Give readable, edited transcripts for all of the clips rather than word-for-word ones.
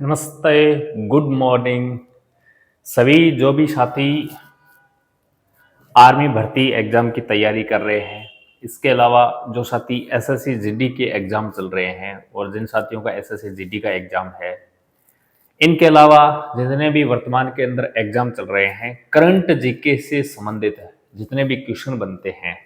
नमस्ते, good morning सभी जो भी साथी आर्मी भर्ती एग्जाम की तैयारी कर रहे हैं। इसके अलावा जो साथी एसएससी जीडी के एग्जाम चल रहे हैं और जिन साथियों का एसएससी जीडी का एग्जाम है, इनके अलावा जितने भी वर्तमान के अंदर एग्जाम चल रहे हैं, करंट जीके से संबंधित है जितने भी क्वेश्चन बनते हैं,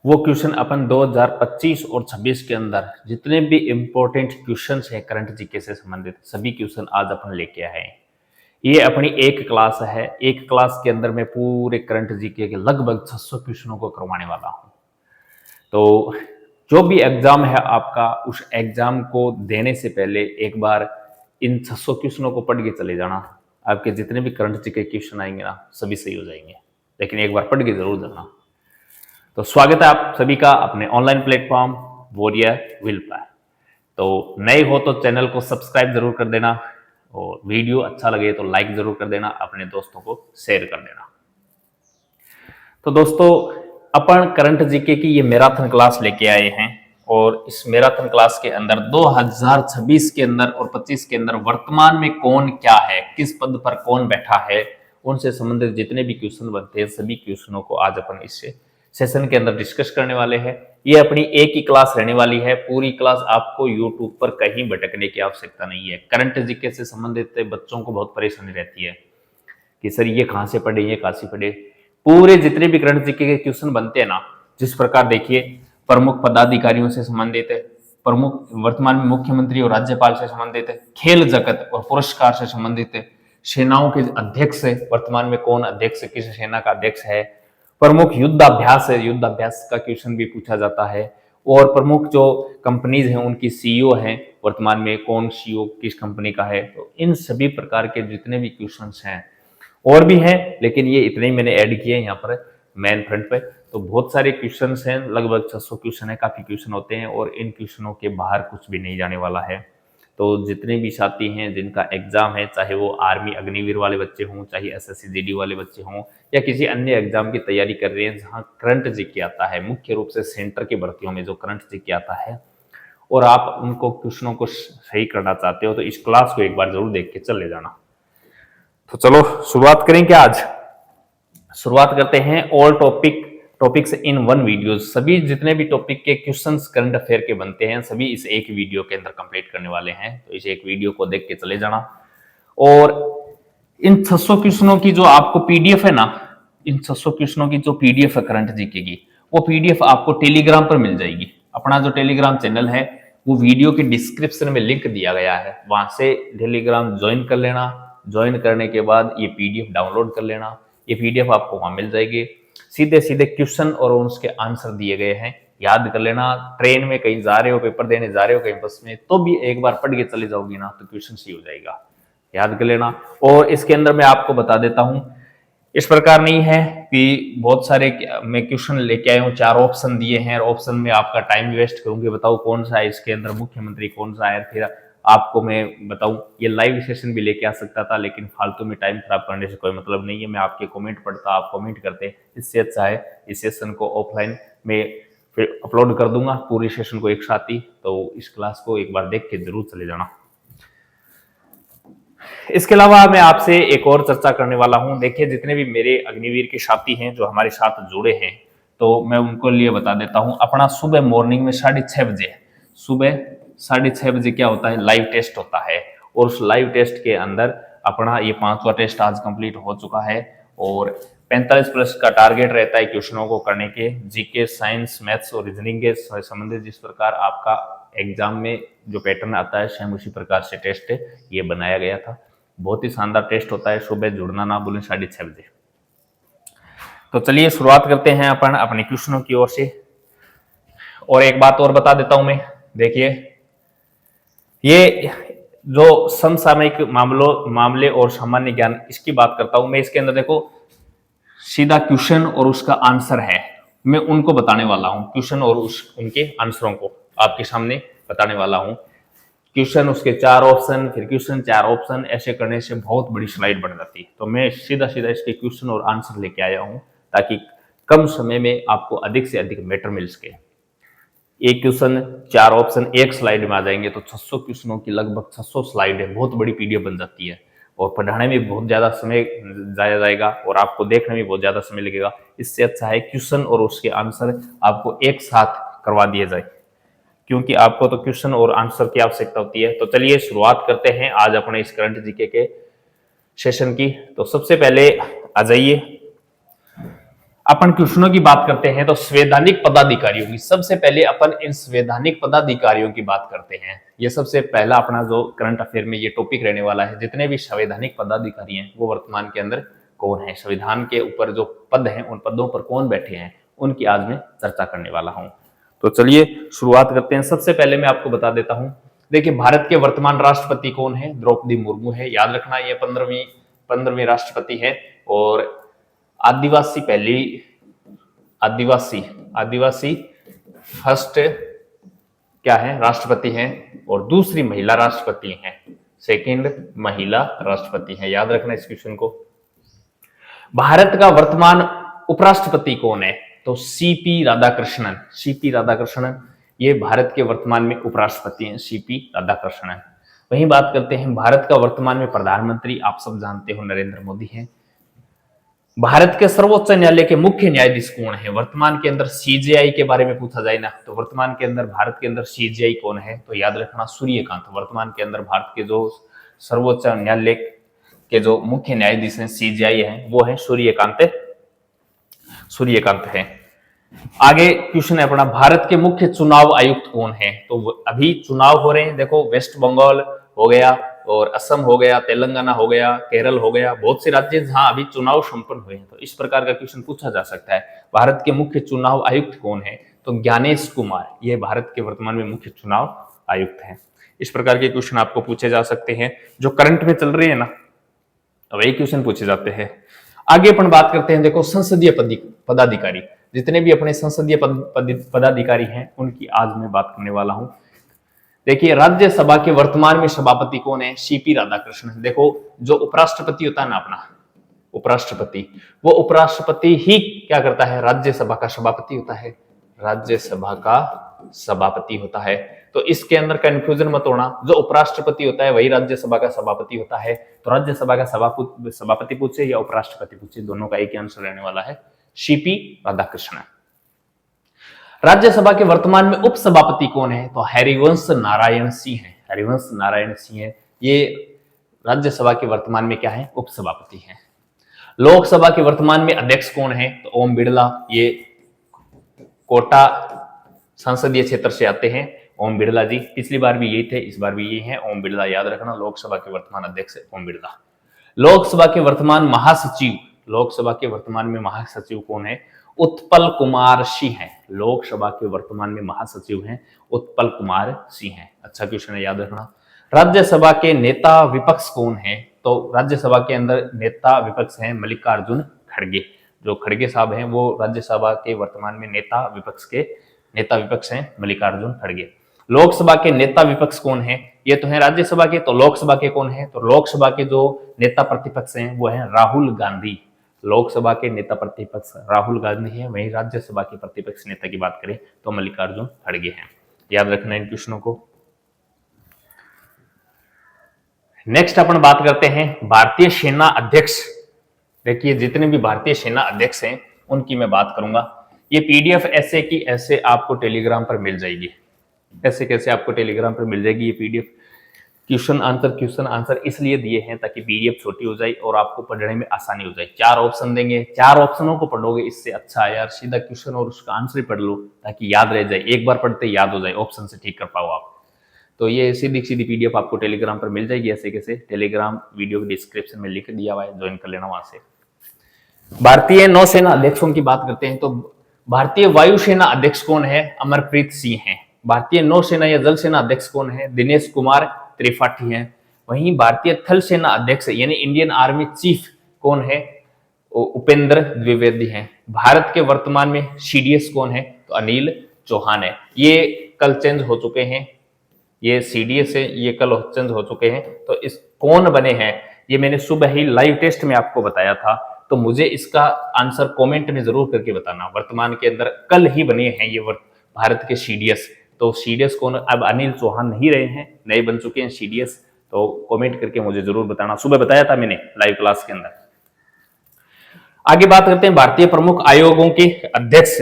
वो क्वेश्चन अपन 2025 और 26 के अंदर जितने भी इंपॉर्टेंट क्वेश्चंस हैं करंट जीके से संबंधित, सभी क्वेश्चन आज अपन लेके आए हैं। ये अपनी एक क्लास है। एक क्लास के अंदर मैं पूरे करंट जीके के लगभग 600 क्वेश्चनों को करवाने वाला हूं। तो जो भी एग्जाम है आपका, उस एग्जाम को देने से पहले एक बार इन 600 क्वेश्चनों को पढ़ के चले जाना। आपके जितने भी करंट जीके क्वेश्चन आएंगे ना, सभी सही हो जाएंगे, लेकिन एक बार पढ़ के जरूर जाना। तो स्वागत है आप सभी का अपने online platform warrior will plan. तो नए हो तो चैनल को सब्सक्राइब जरूर कर देना और वीडियो अच्छा लगे तो लाइक जरूर कर देना, अपने दोस्तों को शेयर कर देना। तो दोस्तों, अपन करंट जीके की ये मैराथन क्लास लेके आए हैं और इस मैराथन क्लास के अंदर 2026 के अंदर और 25 के अंदर वर्तमान में कौन क्या है, किस पद पर कौन बैठा है, उनसे संबंधित जितने भी क्वेश्चन बनते हैं, सभी क्वेश्चनों को आज अपन इस सेशन के अंदर डिस्कस करने वाले हैं। ये अपनी एक ही क्लास रहने वाली है। पूरी क्लास आपको यूट्यूब पर कहीं भटकने की आवश्यकता नहीं है। करंट जीके से संबंधित बच्चों को बहुत परेशानी रहती है कि सर ये कहां से पढ़े, ये कहां से पढ़े। पूरे जितने भी करंट जीके के क्वेश्चन बनते हैं ना, जिस प्रकार देखिए, प्रमुख पदाधिकारियों से संबंधित है, प्रमुख वर्तमान में मुख्यमंत्री और राज्यपाल से संबंधित है, खेल जगत और पुरस्कार से संबंधित है, सेनाओं के अध्यक्ष है, वर्तमान में कौन अध्यक्ष, किस सेना का अध्यक्ष है, प्रमुख युद्धाभ्यास है, युद्धाभ्यास का क्वेश्चन भी पूछा जाता है, और प्रमुख जो कंपनीज हैं उनकी सीईओ हैं, वर्तमान में कौन सीईओ किस कंपनी का है। तो इन सभी प्रकार के जितने भी क्वेश्चंस हैं, और भी हैं, लेकिन ये इतने ही मैंने ऐड किए हैं यहाँ पर मेन फ्रंट पे। तो बहुत सारे क्वेश्चंस हैं, लगभग 600 क्वेश्चन है, काफी क्वेश्चन होते हैं और इन क्वेश्चनों के बाहर कुछ भी नहीं जाने वाला है। तो जितने भी साथी हैं जिनका एग्जाम है, चाहे वो आर्मी अग्निवीर वाले बच्चे हों, चाहे एसएससी जीडी वाले बच्चे हों, या किसी अन्य एग्जाम की तैयारी कर रहे हैं जहां करंट जीके आता है, मुख्य रूप से सेंटर की भर्तियों में जो करंट जीके आता है, और आप उनको क्वेश्चनों को सही करना चाहते हो, तो इस क्लास को एक बार जरूर देख के चले जाना। तो चलो शुरुआत करें क्या आज? शुरुआत करते हैं all topics in one video. सभी जितने भी टॉपिक के क्वेश्चंस करंट अफेयर के बनते हैं, सभी इस एक वीडियो के अंदर कंप्लीट करने वाले हैं। तो इस एक वीडियो को देख के चले जाना। और इन 600 क्वेश्चनों की जो आपको पीडीएफ है ना, इन 600 क्वेश्चनों की जो पीडीएफ है करंट जीके की, वो पीडीएफ आपको टेलीग्राम पर मिल जाएगी। अपना जो टेलीग्राम चैनल है, वो वीडियो के डिस्क्रिप्शन में लिंक दिया गया है, वहां से टेलीग्राम ज्वाइन कर लेना। ज्वाइन करने के बाद ये पीडीएफ डाउनलोड कर लेना। ये पीडीएफ आपको वहां मिल जाएगी। सीधे सीधे क्वेश्चन और उसके आंसर दिए गए हैं, याद कर लेना। ट्रेन में कहीं जा रहे हो, पेपर देने जा रहे हो कहीं बस में, तो भी एक बार पढ़ के चले जाओगी ना, तो क्वेश्चन सही हो जाएगा, याद कर लेना। और इसके अंदर मैं आपको बता देता हूं, इस प्रकार नहीं है कि बहुत सारे मैं क्वेश्चन लेके आया हूँ, 4 ऑप्शन दिए हैं, ऑप्शन में आपका टाइम वेस्ट करूंगी, बताओ कौन सा है इसके अंदर मुख्यमंत्री कौन सा है, फिर आपको मैं बताऊं। ये लाइव सेशन भी लेके आ सकता था, लेकिन फालतू में टाइम खराब करने से कोई मतलब नहीं है। मैं आपके कमेंट पढ़ता, आप कमेंट करते, इससे अच्छा है इस सेशन को ऑफलाइन में फिर अपलोड कर दूंगा पूरी सेशन को एक साथ ही। तो इस क्लास को एक बार देख के जरूर चले जाना। इसके अलावा मैं आपसे एक और चर्चा करने वाला हूं। देखिए, जितने भी मेरे अग्निवीर के साथी हैं जो हमारे साथ जुड़े हैं, तो मैं उनको लिए बता देता हूं। अपना सुबह मॉर्निंग में 6:30 बजे, सुबह 6:30 बजे क्या होता है, लाइव टेस्ट होता है। और उस लाइव टेस्ट के अंदर अपना ये 5वां टेस्ट आज कंप्लीट हो चुका है और 45+ का टारगेट रहता है क्वेश्चनों को करने के, जीके, साइंस, मैथ्स और रीजनिंग के संबंधित। जिस प्रकार आपका एग्जाम में जो पैटर्न आता है, सेम उसी प्रकार से टेस्ट ये बनाया गया था। बहुत ही शानदार टेस्ट होता है। सुबह जुड़ना ना भूलें 6:30 बजे। तो चलिए शुरुआत करते हैं अपन अपने क्वेश्चनों की ओर से। और एक बात और बता देता हूं मैं, देखिए, ये जो समसामयिक मामले और सामान्य ज्ञान, इसकी बात करता हूं मैं। इसके अंदर देखो, सीधा क्वेश्चन और उसका आंसर है, मैं उनको बताने वाला हूं। क्वेश्चन और उनके आंसरों को आपके सामने बताने वाला हूं। क्वेश्चन उसके 4 ऑप्शन, फिर क्वेश्चन 4 ऑप्शन, ऐसे करने से बहुत बड़ी स्लाइड बन जाती है। तो मैं सीधा सीधा इसके क्वेश्चन और आंसर लेके आया हूं, ताकि कम समय में आपको अधिक से अधिक मैटर मिल सके। एक क्वेश्चन 4 ऑप्शन एक स्लाइड में आ जाएंगे, तो 600 क्वेश्चनों की लगभग 600 स्लाइड है, बहुत बड़ी पीडीएफ बन जाती है और पढ़ाने में बहुत ज्यादा समय जाया जाएगा और आपको देखने में बहुत ज्यादा समय लगेगा। इससे अच्छा है क्वेश्चन और उसके आंसर आपको एक साथ करवा दिए जाए, क्योंकि आपको तो क्वेश्चन और आंसर की आवश्यकता होती है। तो चलिए शुरुआत करते हैं आज अपने इस करंट जीके के सेशन की। तो सबसे पहले आ जाइए, अपन क्वेश्चनों की बात करते हैं। तो संवैधानिक पदाधिकारियों की, सबसे पहले अपन इन संवैधानिक पदाधिकारियों की बात करते हैं। ये सबसे पहला अपना जो करंट अफेयर में ये टॉपिक रहने वाला है। जितने भी संवैधानिक पदाधिकारी हैं वो वर्तमान के अंदर कौन है, संविधान के ऊपर जो पद हैं उन पदों पर कौन बैठे हैं, उनकी आज मैं चर्चा करने वाला हूं। तो चलिए शुरुआत करते हैं। सबसे पहले मैं आपको बता देता हूं, देखिए भारत के वर्तमान राष्ट्रपति कौन है, द्रौपदी मुर्मू है। याद रखना ये 15वीं राष्ट्रपति है। और आदिवासी पहली आदिवासी फर्स्ट क्या है, राष्ट्रपति हैं। और दूसरी महिला राष्ट्रपति हैं, सेकंड महिला राष्ट्रपति हैं। याद रखना इस क्वेश्चन को। भारत का वर्तमान उपराष्ट्रपति कौन है, तो सीपी राधाकृष्णन ये भारत के वर्तमान में उपराष्ट्रपति हैं, सीपी राधाकृष्णन। वहीं बात करते हैं भारत का वर्तमान में प्रधानमंत्री, आप सब जानते हो नरेंद्र मोदी हैं। भारत के सर्वोच्च न्यायालय के मुख्य न्यायाधीश कौन है, वर्तमान के अंदर सीजेआई के बारे में पूछा जाए ना, तो वर्तमान के अंदर भारत के अंदर सीजेआई कौन है, तो याद रखना सूर्यकांत। वर्तमान के अंदर भारत के जो सर्वोच्च न्यायालय के जो मुख्य न्यायाधीश हैं, सीजेआई हैं, वो है सूर्यकांत है। आगे क्वेश्चन है अपना, भारत के मुख्य चुनाव आयुक्त कौन है, तो अभी चुनाव हो रहे हैं। देखो वेस्ट बंगाल हो गया और असम हो गया, तेलंगाना हो गया, केरल हो गया, बहुत से राज्य जहां अभी चुनाव संपन्न हुए हैं। तो इस प्रकार का क्वेश्चन पूछा जा सकता है, भारत के मुख्य चुनाव आयुक्त कौन है, तो ज्ञानेश कुमार, ये भारत के वर्तमान में मुख्य चुनाव आयुक्त हैं। इस प्रकार के क्वेश्चन आपको पूछे जा सकते हैं, जो करंट में चल रहे हैं ना, वही क्वेश्चन पूछे जाते हैं। आगे अपन बात करते हैं, देखो संसदीय पदाधिकारी, जितने भी अपने संसदीय पदाधिकारी हैं उनकी आज मैं बात करने वाला हूं। देखिए राज्यसभा के वर्तमान में सभापति कौन है, सीपी राधाकृष्णन। देखो जो उपराष्ट्रपति होता है ना अपना उपराष्ट्रपति, वो उपराष्ट्रपति ही क्या करता है, राज्यसभा का सभापति होता है, राज्यसभा का सभापति होता है। तो इसके अंदर कंफ्यूजन मत होना, जो उपराष्ट्रपति होता है वही राज्यसभा का सभापति होता है। तो राज्यसभा का सभापति पूछे या उपराष्ट्रपति पूछे, दोनों का एक ही आंसर रहने वाला है, सीपी राधाकृष्णन। राज्यसभा के वर्तमान में उपसभापति कौन है, तो हरिवंश नारायण सिंह है। हरिवंश नारायण सिंह है, ये राज्यसभा के वर्तमान में क्या है, उपसभापति हैं। लोकसभा के वर्तमान में अध्यक्ष कौन है, तो ओम बिड़ला, ये कोटा संसदीय क्षेत्र से आते हैं ओम बिड़ला जी। पिछली बार भी यही थे, इस बार भी यही है ओम बिड़ला, याद रखना। लोकसभा के वर्तमान अध्यक्ष ओम बिड़ला। लोकसभा के वर्तमान महासचिव, लोकसभा के वर्तमान में महासचिव कौन है, उत्पल कुमार सिंह है। लोकसभा के वर्तमान में महासचिव हैं उत्पल कुमार सिंह है। अच्छा क्वेश्चन है, याद रखना। राज्यसभा के नेता विपक्ष कौन है, तो राज्यसभा के अंदर नेता विपक्ष हैं मल्लिकार्जुन खड़गे। जो खड़गे साहब हैं वो राज्यसभा के वर्तमान में नेता विपक्ष हैं मल्लिकार्जुन खड़गे। लोकसभा के नेता विपक्ष कौन है, ये तो है राज्यसभा के, तो लोकसभा के कौन है, तो लोकसभा के जो नेता प्रतिपक्ष हैं वो है राहुल गांधी। लोकसभा के नेता प्रतिपक्ष राहुल गांधी है, वहीं राज्यसभा के प्रतिपक्ष नेता की बात करें तो मल्लिकार्जुन खड़गे हैं। याद रखना इन क्वेश्चनों को। नेक्स्ट अपन बात करते हैं भारतीय सेना अध्यक्ष। देखिए जितने भी भारतीय सेना अध्यक्ष हैं उनकी मैं बात करूंगा। ये पीडीएफ ऐसे की ऐसे आपको टेलीग्राम पर मिल जाएगी, ऐसे कैसे आपको टेलीग्राम पर मिल जाएगी ये पीडीएफ। क्वेश्चन आंसर इसलिए दिए हैं ताकि पीडीएफ छोटी हो जाए और आपको पढ़ने में आसानी हो जाए। 4 ऑप्शन देंगे, 4 ऑप्शनों को पढ़ोगे, इससे अच्छा यार सीधा क्वेश्चन और उसका आंसर ही पढ़ लो ताकि याद रह जाए, एक बार पढ़ते याद हो जाए, ऑप्शन से ठीक कर पाओ आप। तो ये सीधी पीडीएफ आपको टेलीग्राम पर मिल जाएगी ऐसे कैसे। टेलीग्राम वीडियो के डिस्क्रिप्शन में लिख दिया हुआ है, ज्वाइन कर लेना वहां से। भारतीय नौसेना अध्यक्षों की बात करते हैं तो भारतीय वायुसेना अध्यक्ष कौन है, अमरप्रीत सिंह है। भारतीय नौसेना या जल सेना अध्यक्ष कौन है, दिनेश कुमार त्रिपाठी हैं। वहीं भारतीय थल सेना अध्यक्ष यानी इंडियन आर्मी चीफ कौन है, उपेंद्र द्विवेदी हैं। भारत के वर्तमान में सीडीएस कौन है, तो अनिल चौहान है। ये कल चेंज हो चुके हैं, ये सीडीएस है, ये कल चेंज हो चुके हैं। तो इस कौन बने हैं ये मैंने सुबह ही लाइव टेस्ट में आपको बताया था, तो मुझे इसका आंसर कमेंट में जरूर करके बताना। वर्तमान के अंदर कल ही बने हैं ये भारत के सीडीएस। तो सीडीएस कौन? अब अनिल चौहान नहीं रहे हैं, नए बन चुके हैं सीडीएस। तो कमेंट करके मुझे जरूर बताना, सुबह बताया था मैंने लाइव क्लास के अंदर। आगे बात करते हैं भारतीय प्रमुख आयोगों के अध्यक्ष।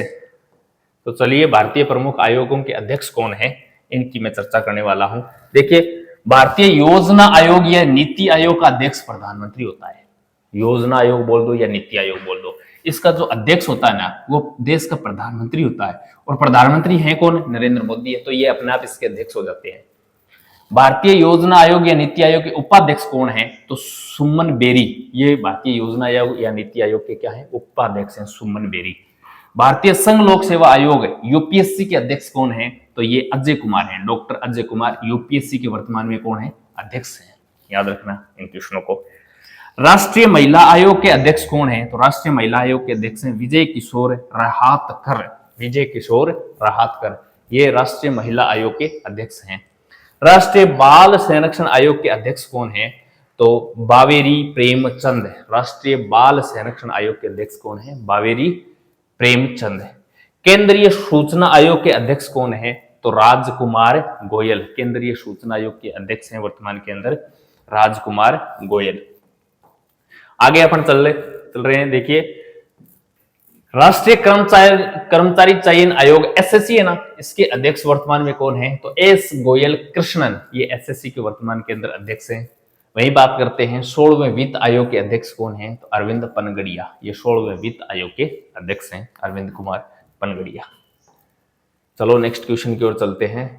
तो चलिए, भारतीय प्रमुख आयोगों के अध्यक्ष कौन है, इनकी मैं चर्चा करने वाला हूं। देखिए, भारतीय योजना आयोग या नीति आयोग का अध्यक्ष प्रधानमंत्री होता है। योजना आयोग बोल दो या नीति आयोग बोल दो, इसका जो अध्यक्ष होता है ना, वो देश का प्रधानमंत्री होता है। और प्रधानमंत्री है कौन? नरेंद्र मोदी है। तो ये अपने आप इसके अध्यक्ष हो जाते हैं। भारतीय योजना आयोग या नीति आयोग के उपाध्यक्ष कौन है? तो सुमन बेरी, ये भारतीय योजना आयोग या नीति आयोग के क्या है? उपाध्यक्ष हैं, सुमन बेरी। भारतीय संघ लोक सेवा आयोग यूपीएससी के अध्यक्ष कौन है? तो ये अजय कुमार हैं, डॉक्टर अजय कुमार यूपीएससी के वर्तमान में कौन है? अध्यक्ष हैं। याद रखना इन क्वेश्चनों को। राष्ट्रीय महिला आयोग के अध्यक्ष कौन है? तो राष्ट्रीय महिला आयोग के अध्यक्ष हैं विजय किशोर रहातकर। विजय किशोर रहातकर, ये राष्ट्रीय महिला आयोग के अध्यक्ष हैं। राष्ट्रीय बाल संरक्षण आयोग के अध्यक्ष कौन है? तो बावेरी प्रेमचंद। राष्ट्रीय बाल संरक्षण आयोग के अध्यक्ष कौन है? बावेरी प्रेमचंद। केंद्रीय सूचना आयोग के अध्यक्ष कौन है? तो राजकुमार गोयल। केंद्रीय सूचना आयोग के अध्यक्ष हैं वर्तमान के अंदर राजकुमार गोयल। आगे अपन चल रहे हैं। देखिए, राष्ट्रीय कर्मचारी चयन आयोग एसएससी है ना, इसके अध्यक्ष वर्तमान में कौन है? तो एस गोयल कृष्णन, ये एसएससी के वर्तमान के अंदर अध्यक्ष हैं। वही बात करते हैं 16वें वित्त आयोग के अध्यक्ष कौन है? तो अरविंद पनगड़िया, ये 16वें वित्त आयोग के अध्यक्ष हैं अरविंद कुमार पनगड़िया। चलो नेक्स्ट क्वेश्चन की ओर चलते हैं।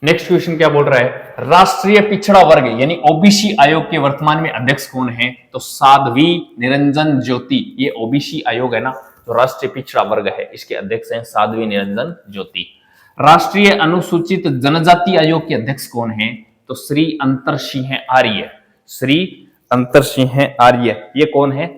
नेक्स्ट क्वेश्चन क्या बोल रहा है? राष्ट्रीय पिछड़ा वर्ग यानी ओबीसी आयोग के वर्तमान में अध्यक्ष कौन है? तो साध्वी निरंजन ज्योति, ये ओबीसी आयोग है ना, तो राष्ट्रीय पिछड़ा वर्ग है, इसके अध्यक्ष हैं साध्वी निरंजन ज्योति। राष्ट्रीय अनुसूचित जनजाति आयोग के अध्यक्ष कौन है? तो श्री अंतर सिंह आर्य। श्री अंतर सिंह आर्य, ये कौन है?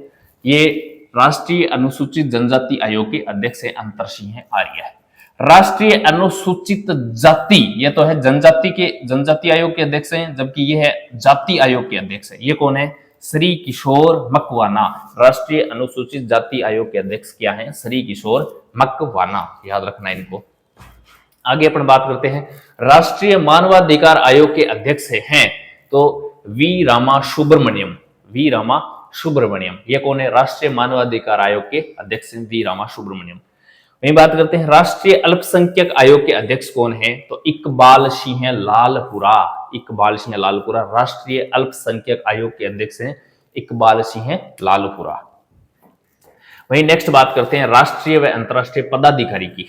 ये राष्ट्रीय अनुसूचित जनजाति आयोग के अध्यक्ष है अंतर सिंह आर्य। राष्ट्रीय अनुसूचित जाति, ये तो है जनजाति आयोग के अध्यक्ष हैं, जबकि ये है जाति आयोग के अध्यक्ष है। ये कौन है? श्री किशोर मकवाना। राष्ट्रीय अनुसूचित जाति आयोग के अध्यक्ष क्या है? श्री किशोर मकवाना। याद रखना इनको। आगे अपन बात करते हैं राष्ट्रीय मानवाधिकार आयोग के अध्यक्ष हैं तो वी रामा सुब्रमण्यम। वी रामा सुब्रमण्यम, ये कौन है? राष्ट्रीय मानवाधिकार आयोग के अध्यक्ष हैं वी रामा सुब्रमण्यम। वही बात करते हैं राष्ट्रीय अल्पसंख्यक आयोग के अध्यक्ष कौन है? तो इकबाल सिंह लालपुरा। इकबाल सिंह लालपुरा राष्ट्रीय अल्पसंख्यक आयोग के अध्यक्ष हैं इकबाल सिंह लालपुरा। वही नेक्स्ट बात करते हैं राष्ट्रीय व अंतर्राष्ट्रीय पदाधिकारी की।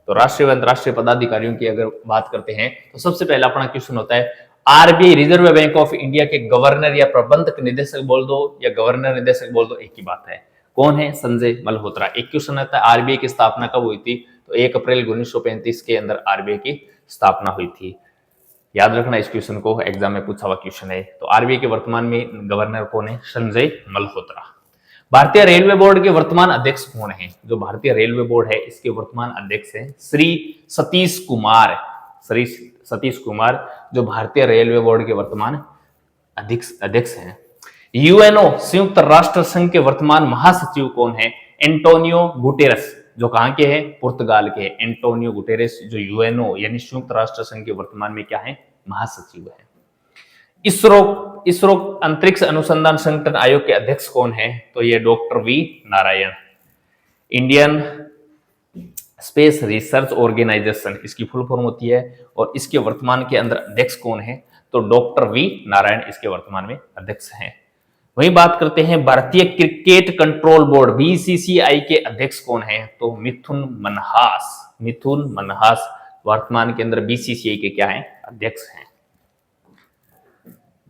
तो राष्ट्रीय व अंतर्राष्ट्रीय पदाधिकारियों की अगर बात करते हैं तो सबसे पहला अपना क्वेश्चन होता है RBI reserve bank of India के गवर्नर या प्रबंधक निदेशक बोल दो या गवर्नर निदेशक बोल दो, एक ही बात है। कौन है? संजय मल्होत्रा। एक क्वेश्चन आता है आरबीआई की स्थापना कब हुई थी? तो 1 अप्रैल 1935 के अंदर आरबीआई की स्थापना हुई थी। याद रखना इस क्वेश्चन को, एग्जाम में पूछा हुआ क्वेश्चन है। तो आरबीआई के वर्तमान में गवर्नर कौन है? संजय मल्होत्रा। भारतीय रेलवे बोर्ड के वर्तमान अध्यक्ष कौन है? जो भारतीय रेलवे बोर्ड है इसके वर्तमान अध्यक्ष हैं श्री सतीश कुमार। श्री सतीश कुमार जो भारतीय रेलवे बोर्ड के वर्तमान अध्यक्ष हैं। यूएनओ संयुक्त राष्ट्र संघ के वर्तमान महासचिव कौन है? एंटोनियो गुटेरस, जो कहां के हैं? पुर्तगाल के। एंटोनियो गुटेरस जो यूएनओ यानी संयुक्त राष्ट्र संघ के वर्तमान में क्या है? महासचिव है। इसरो अंतरिक्ष अनुसंधान संगठन आयोग के अध्यक्ष कौन है? तो ये doctor V Narayan. Indian space research organisation इसकी फुल फॉर्म होती है और इसके वर्तमान के अंदर अध्यक्ष कौन है? तो डॉक्टर वी नारायण इसके वर्तमान में अध्यक्ष हैं। वही बात करते हैं भारतीय क्रिकेट कंट्रोल बोर्ड बीसीसीआई के अध्यक्ष कौन है? तो मिथुन मनहास। मिथुन मनहास वर्तमान के अंदर बीसीसीआई के क्या है? अध्यक्ष हैं।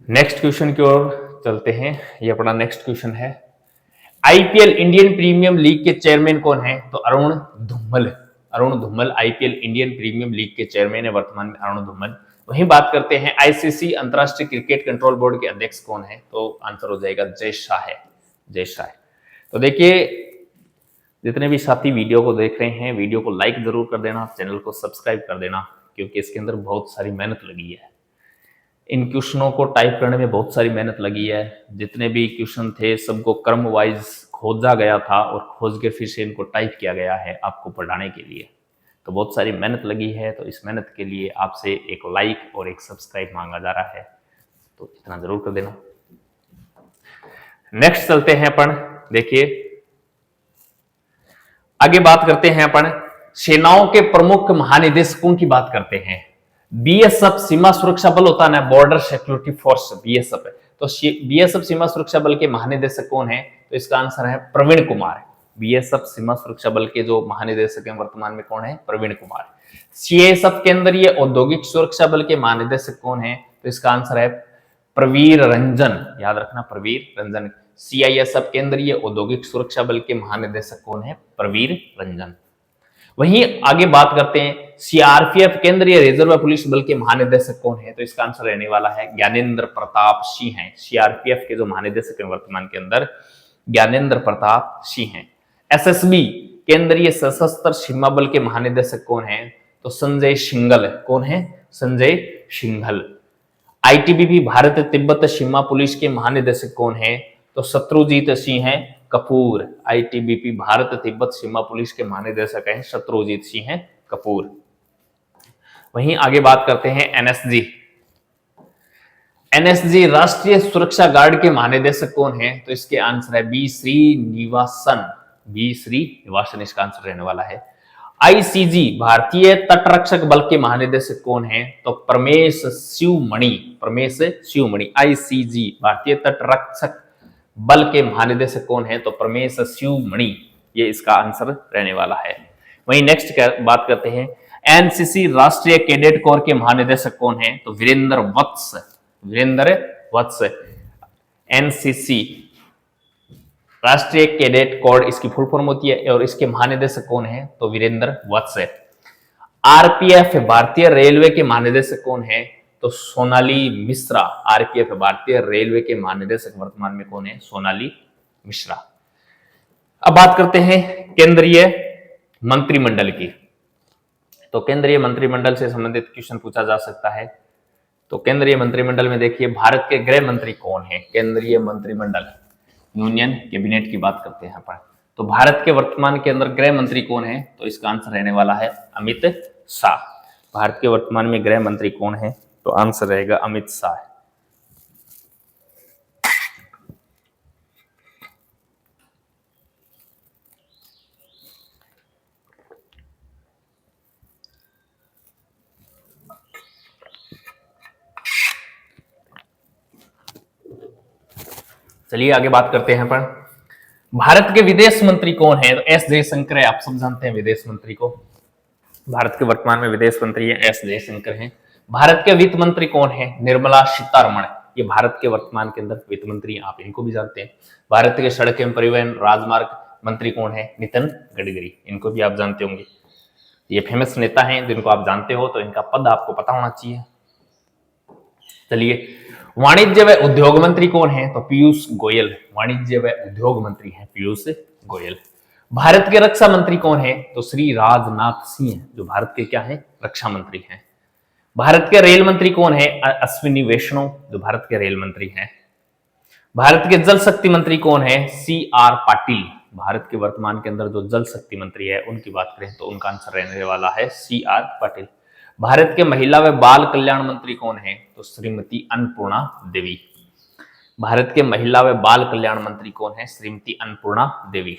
नेक्स्ट क्वेश्चन की ओर चलते हैं। ये अपना नेक्स्ट क्वेश्चन है आईपीएल इंडियन प्रीमियम लीग के चेयरमैन कौन है? तो Arun Dhumal. Arun Dhumal IPL Indian premium league के चेयरमैन है वर्तमान में अरुण धूमल। वहीं बात करते हैं आईसीसी अंतरराष्ट्रीय क्रिकेट कंट्रोल बोर्ड के अध्यक्ष कौन है? तो आंसर हो जाएगा जय शाह है। जय शाह। तो देखिए, जितने भी साथी वीडियो को देख रहे हैं, वीडियो को लाइक जरूर कर देना, चैनल को सब्सक्राइब कर देना, क्योंकि इसके अंदर बहुत सारी मेहनत लगी है। इन क्वेश्चनों को टाइप करने में बहुत सारी मेहनत लगी है। जितने भी क्वेश्चन थे सबको क्रम वाइज खोजा गया था और खोज के फिर से इनको टाइप किया गया है आपको पढ़ाने के लिए। तो बहुत सारी मेहनत लगी है, तो इस मेहनत के लिए आपसे एक लाइक और एक सब्सक्राइब मांगा जा रहा है, तो इतना जरूर कर देना। नेक्स्ट चलते हैं अपन, देखिए आगे बात करते हैं अपन सेनाओं के प्रमुख महानिदेशकों की बात करते हैं। बीएसएफ सीमा सुरक्षा बल होता है ना, बॉर्डर सिक्योरिटी फोर्स, बीएसएफ है। तो बीएसएफ सीमा सुरक्षा बल के महानिदेशक कौन है? तो इसका आंसर है प्रवीण कुमार। बीएसएफ सीमा सुरक्षा बल के जो महानिदेशक हैं वर्तमान में कौन है? प्रवीण कुमार। सीएसएफ केंद्रीय औद्योगिक सुरक्षा बल के महानिदेशक कौन है? तो इसका आंसर है प्रवीर रंजन, याद रखना प्रवीर रंजन। सीआईएसएफ केंद्रीय औद्योगिक सुरक्षा बल के महानिदेशक कौन है? प्रवीर रंजन। वहीं आगे बात करते हैं सीआरपीएफ केंद्रीय रिजर्व पुलिस बल के महानिदेशक कौन है? तो इसका आंसर रहने वाला है ज्ञानेंद्र प्रताप सिंह है। सीआरपीएफ के जो महानिदेशक हैं वर्तमान के अंदर ज्ञानेंद्र प्रताप सिंह हैं। एसएसबी केंद्रीय सशस्त्र सीमा बल के महानिदेशक कौन है? तो संजय सिंघल। कौन है? संजय सिंघल। आईटीबीपी भारत तिब्बत सीमा पुलिस के महानिदेशक कौन है? तो शत्रुजीत सिंह कपूर। आईटीबीपी भारत तिब्बत सीमा पुलिस के महानिदेशक हैं शत्रुजीत सिंह कपूर। वहीं आगे बात करते हैं एनएसजी। एनएसजी राष्ट्रीय सुरक्षा गार्ड के महानिदेशक कौन है? तो इसके आंसर है बी श्रीनिवासन। बी श्रीनिवासन इसका आंसर रहने वाला है। आईसीजी भारतीय तटरक्षक बल के महानिदेशक कौन है? तो परमेश शिवमणि। परमेश शिवमणि। आईसीजी भारतीय तटरक्षक बल के महानिदेशक कौन है? तो परमेश शिवमणि, ये इसका आंसर रहने वाला है। वहीं नेक्स्ट बात करते हैं एनसीसी राष्ट्रीय कैडेट कोर के महानिदेशक कौन है? तो वीरेंद्र वत्स। वीरेंद्र वत्स। एनसीसी राष्ट्रीय कैडेट कोर इसकी फुल फॉर्म होती है और इसके महानिदेशक कौन है? तो वीरेंद्र वत्स है। आरपीएफ भारतीय रेलवे के महानिदेशक कौन है? तो सोनाली मिश्रा। आरपीएफ भारतीय रेलवे के महानिदेशक वर्तमान में कौन है? सोनाली मिश्रा। अब बात करते हैं केंद्रीय मंत्रिमंडल की। तो केंद्रीय मंत्रिमंडल से संबंधित क्वेश्चन पूछा जा सकता है। तो केंद्रीय मंत्रिमंडल में देखिए भारत के गृह मंत्री कौन है? केंद्रीय मंत्रिमंडल यूनियन कैबिनेट की बात करते हैं अपन। तो भारत के वर्तमान के अंदर गृह मंत्री कौन है? तो इसका आंसर रहने वाला है अमित शाह। भारत के वर्तमान में गृह मंत्री कौन है? तो आंसर रहेगा अमित शाह। चलिए आगे बात करते हैं अपन भारत के विदेश मंत्री कौन है? तो एस जयशंकर है। आप सब जानते हैं विदेश मंत्री को। भारत के वर्तमान में विदेश मंत्री है एस जयशंकर हैं। भारत के वित्त मंत्री कौन है? निर्मला सीतारमण। ये भारत के वर्तमान के अंदर वित्त मंत्री, आप इनको भी जानते हैं। भारत के सड़क एवं परिवहन राजमार्ग मंत्री कौन है? नितिन गडकरी। इनको भी आप जानते होंगे। ये फेमस नेता हैं जिनको आप जानते हो, तो इनका पद आपको पता होना चाहिए। चलिए वाणिज्य व उद्योग मंत्री कौन है? तो पीयूष गोयल। वाणिज्य व उद्योग मंत्री हैं पीयूष गोयल। भारत के रक्षा मंत्री कौन है? तो श्री राजनाथ सिंह, जो भारत के क्या है? रक्षा मंत्री हैं। भारत के रेल मंत्री कौन है? अश्विनी वैष्णव, जो भारत के रेल मंत्री हैं। भारत के जल शक्ति मंत्री कौन है? C R Patil. भारत के वर्तमान के अंदर जो जल शक्ति मंत्री है उनकी बात करें तो उनका आंसर रहने वाला है सी आर पाटिल। भारत के महिला व बाल कल्याण मंत्री कौन है? तो श्रीमती अन्नपूर्णा देवी। भारत के महिला व बाल कल्याण मंत्री कौन है? श्रीमती अन्नपूर्णा देवी।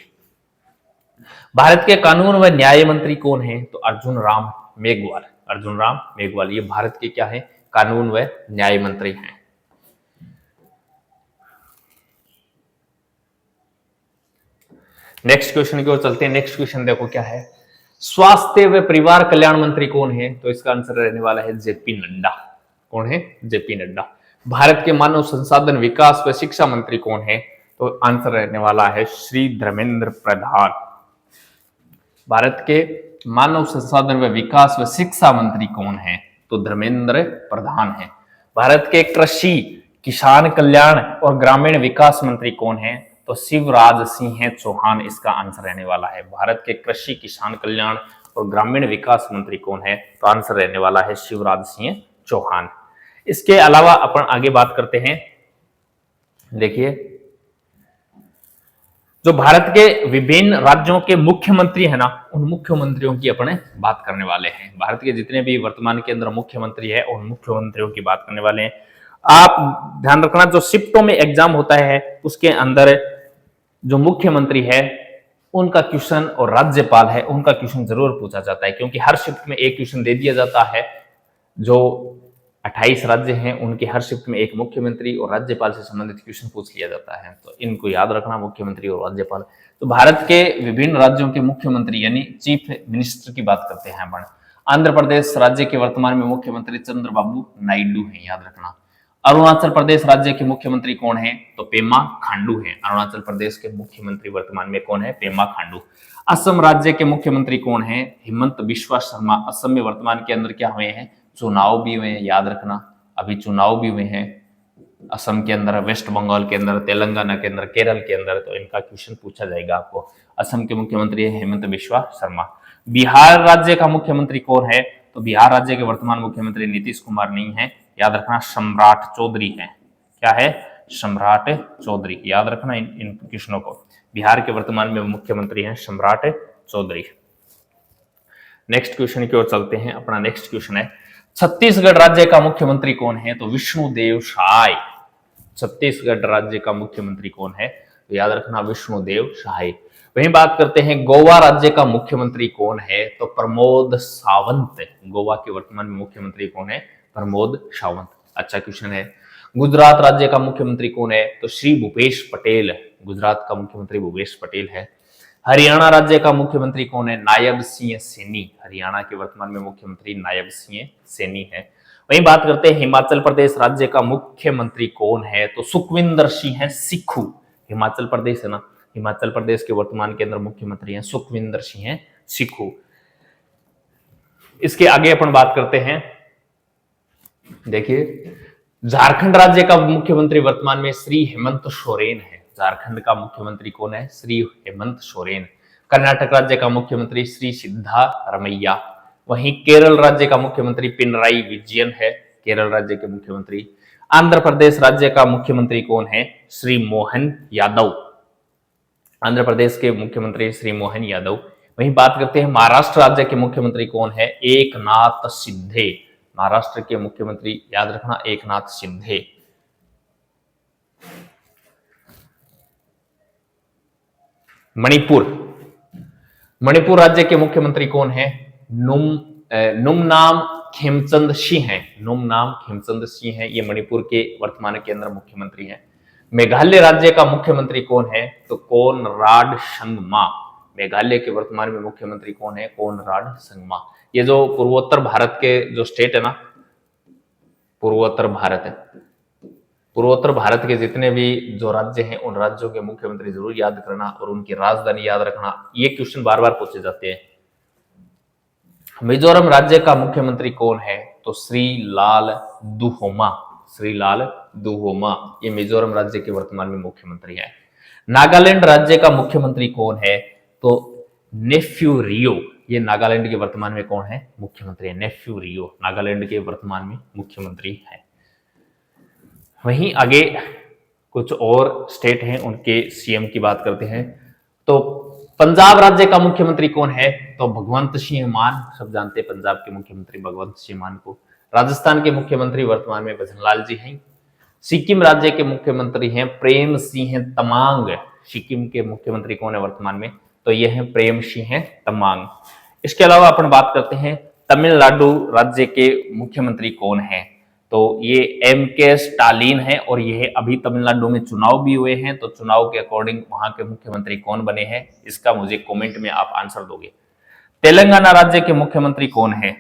भारत के कानून व न्याय मंत्री कौन है? तो अर्जुन राम मेघवाल। अर्जुन राम मेघवाल, ये भारत के क्या है? कानून व न्याय मंत्री हैं। नेक्स्ट क्वेश्चन की ओर चलते हैं। नेक्स्ट क्वेश्चन देखो क्या है। स्वास्थ्य व परिवार कल्याण मंत्री कौन है? तो इसका आंसर रहने वाला है जेपी नड्डा। कौन है? जेपी नड्डा। भारत के मानव संसाधन विकास व शिक्षा मंत्री कौन है? तो आंसर रहने वाला है श्री धर्मेंद्र प्रधान। भारत के मानव संसाधन व विकास व शिक्षा मंत्री कौन है? तो धर्मेंद्र प्रधान है। भारत के कृषि किसान कल्याण और ग्रामीण विकास मंत्री कौन है? तो शिवराज सिंह चौहान इसका आंसर रहने वाला है। भारत के कृषि किसान कल्याण और ग्रामीण विकास मंत्री कौन है? तो आंसर रहने वाला है शिवराज सिंह चौहान। इसके अलावा अपन आगे बात करते हैं। देखिए जो भारत के विभिन्न राज्यों के मुख्यमंत्री है ना, उन मुख्यमंत्रियों की अपने बात करने वाले हैं। भारत के जितने भी वर्तमान के अंदर मुख्यमंत्री है, उन मुख्यमंत्रियों की बात करने वाले हैं। आप ध्यान रखना, जो शिफ्टों में एग्जाम होता है उसके अंदर जो मुख्यमंत्री है उनका क्वेश्चन और राज्यपाल है उनका क्वेश्चन जरूर पूछा जाता है, क्योंकि हर शिफ्ट में एक क्वेश्चन दे दिया जाता है। जो 28 राज्य हैं उनके हर शिफ्ट में एक मुख्यमंत्री और राज्यपाल से संबंधित क्वेश्चन पूछ लिया जाता है, तो इनको याद रखना, मुख्यमंत्री और राज्यपाल। तो भारत के विभिन्न राज्यों के मुख्यमंत्री यानी चीफ मिनिस्टर की बात करते हैं अपन। आंध्र प्रदेश राज्य के वर्तमान में मुख्यमंत्री चंद्रबाबू नायडू हैं, याद रखना। अरुणाचल प्रदेश राज्य के मुख्यमंत्री कौन है? तो पेमा खांडू है। अरुणाचल प्रदेश के मुख्यमंत्री वर्तमान में कौन है? पेमा खांडू। असम राज्य के मुख्यमंत्री कौन है? हिमंत बिश्वा शर्मा। असम में वर्तमान के अंदर क्या हुए हैं? चुनाव भी हुए हैं, याद रखना, अभी चुनाव भी हुए हैं असम के अंदर, वेस्ट बंगाल के अंदर, तेलंगाना के अंदर, केरल के अंदर, तो इनका क्वेश्चन पूछा जाएगा आपको। असम के मुख्यमंत्री है हेमंत बिश्वा शर्मा। बिहार राज्य का मुख्यमंत्री कौन है? तो बिहार राज्य के वर्तमान मुख्यमंत्री नीतीश कुमार नहीं है, याद रखना, सम्राट चौधरी है। क्या है? सम्राट चौधरी, याद रखना इन क्वेश्चनों को। बिहार के वर्तमान में मुख्यमंत्री हैं सम्राट चौधरी। नेक्स्ट क्वेश्चन की ओर चलते हैं। अपना नेक्स्ट क्वेश्चन है, छत्तीसगढ़ राज्य का मुख्यमंत्री कौन है? तो विष्णुदेव साय। छत्तीसगढ़ राज्य का मुख्यमंत्री कौन है? तो याद रखना, विष्णुदेव साय। वहीं बात करते हैं गोवा राज्य का मुख्यमंत्री कौन है? तो प्रमोद सावंत। गोवा के वर्तमान में मुख्यमंत्री कौन है? प्रमोद सावंत। अच्छा क्वेश्चन है। गुजरात राज्य का मुख्यमंत्री कौन है? तो श्री भूपेश पटेल। गुजरात का मुख्यमंत्री भूपेश पटेल है। हरियाणा राज्य का मुख्यमंत्री कौन है? नायब सिंह सैनी। हरियाणा के वर्तमान में मुख्यमंत्री नायब सिंह सैनी है। वहीं बात करते हैं हिमाचल प्रदेश राज्य का मुख्यमंत्री कौन है? तो सुखविंदर सिंह सिक्खू। हिमाचल प्रदेश है ना, हिमाचल प्रदेश के वर्तमान के अंदर मुख्यमंत्री हैं सुखविंदर सिंह सिक्खू। इसके आगे अपन बात करते हैं, देखिए, झारखंड राज्य का मुख्यमंत्री वर्तमान में श्री हेमंत सोरेन है। झारखंड का मुख्यमंत्री कौन है? श्री हेमंत सोरेन। कर्नाटक राज्य का मुख्यमंत्री श्री सिद्धारमैया। वहीं केरल राज्य का मुख्यमंत्री पिनराई विजयन है, केरल राज्य के मुख्यमंत्री। आंध्र प्रदेश राज्य का मुख्यमंत्री कौन है? श्री मोहन यादव। आंध्र प्रदेश के मुख्यमंत्री श्री मोहन यादव। वहीं बात करते हैं महाराष्ट्र राज्य के मुख्यमंत्री कौन है? एकनाथ शिंदे। महाराष्ट्र के मुख्यमंत्री, याद रखना, एकनाथ शिंदे। मणिपुर, मणिपुर राज्य के मुख्यमंत्री कौन है? नुमनाम खेमचंद सिंह है। नुमनाम खेमचंद सिंह है, ये मणिपुर के वर्तमान के अंदर मुख्यमंत्री हैं। मेघालय राज्य का मुख्यमंत्री कौन है? तो कोनराड संगमा। मेघालय के वर्तमान में मुख्यमंत्री कौन है? कोनराड संगमा। ये जो पूर्वोत्तर भारत के जो स्टेट है ना, पूर्वोत्तर भारत है, पूर्वोत्तर भारत के जितने भी जो राज्य हैं उन राज्यों के मुख्यमंत्री जरूर याद करना और उनकी राजधानी याद रखना। ये क्वेश्चन बार बार पूछे जाते हैं। मिजोरम राज्य का मुख्यमंत्री कौन है? तो श्री लाल दुहोमा। श्री लाल दुहोमा, ये मिजोरम राज्य के वर्तमान में मुख्यमंत्री है। नागालैंड राज्य का मुख्यमंत्री कौन है? तो नेफ्यू रियो। ये नागालैंड के वर्तमान में कौन है? मुख्यमंत्री है नेफ्यू रियो, नागालैंड के वर्तमान में मुख्यमंत्री है। वहीं आगे कुछ और स्टेट हैं, उनके सीएम की बात करते हैं। तो पंजाब राज्य का मुख्यमंत्री कौन है? तो भगवंत सिंह मान। सब जानते हैं पंजाब के मुख्यमंत्री भगवंत सिंह मान को। राजस्थान के मुख्यमंत्री वर्तमान में भजनलाल जी हैं। सिक्किम राज्य के मुख्यमंत्री हैं प्रेम सिंह तमांग। सिक्किम के मुख्यमंत्री कौन है वर्तमान में? तो ये है प्रेम सिंह तमांग। इसके अलावा अपन बात करते हैं तमिलनाडु राज्य के मुख्यमंत्री कौन है? तो ये एम.के. स्टालिन है और ये अभी तमिलनाडु में चुनाव भी हुए हैं, तो चुनाव के अकॉर्डिंग वहां के मुख्यमंत्री कौन बने हैं, इसका मुझे कमेंट में आप आंसर दोगे। तेलंगाना राज्य के मुख्यमंत्री कौन है?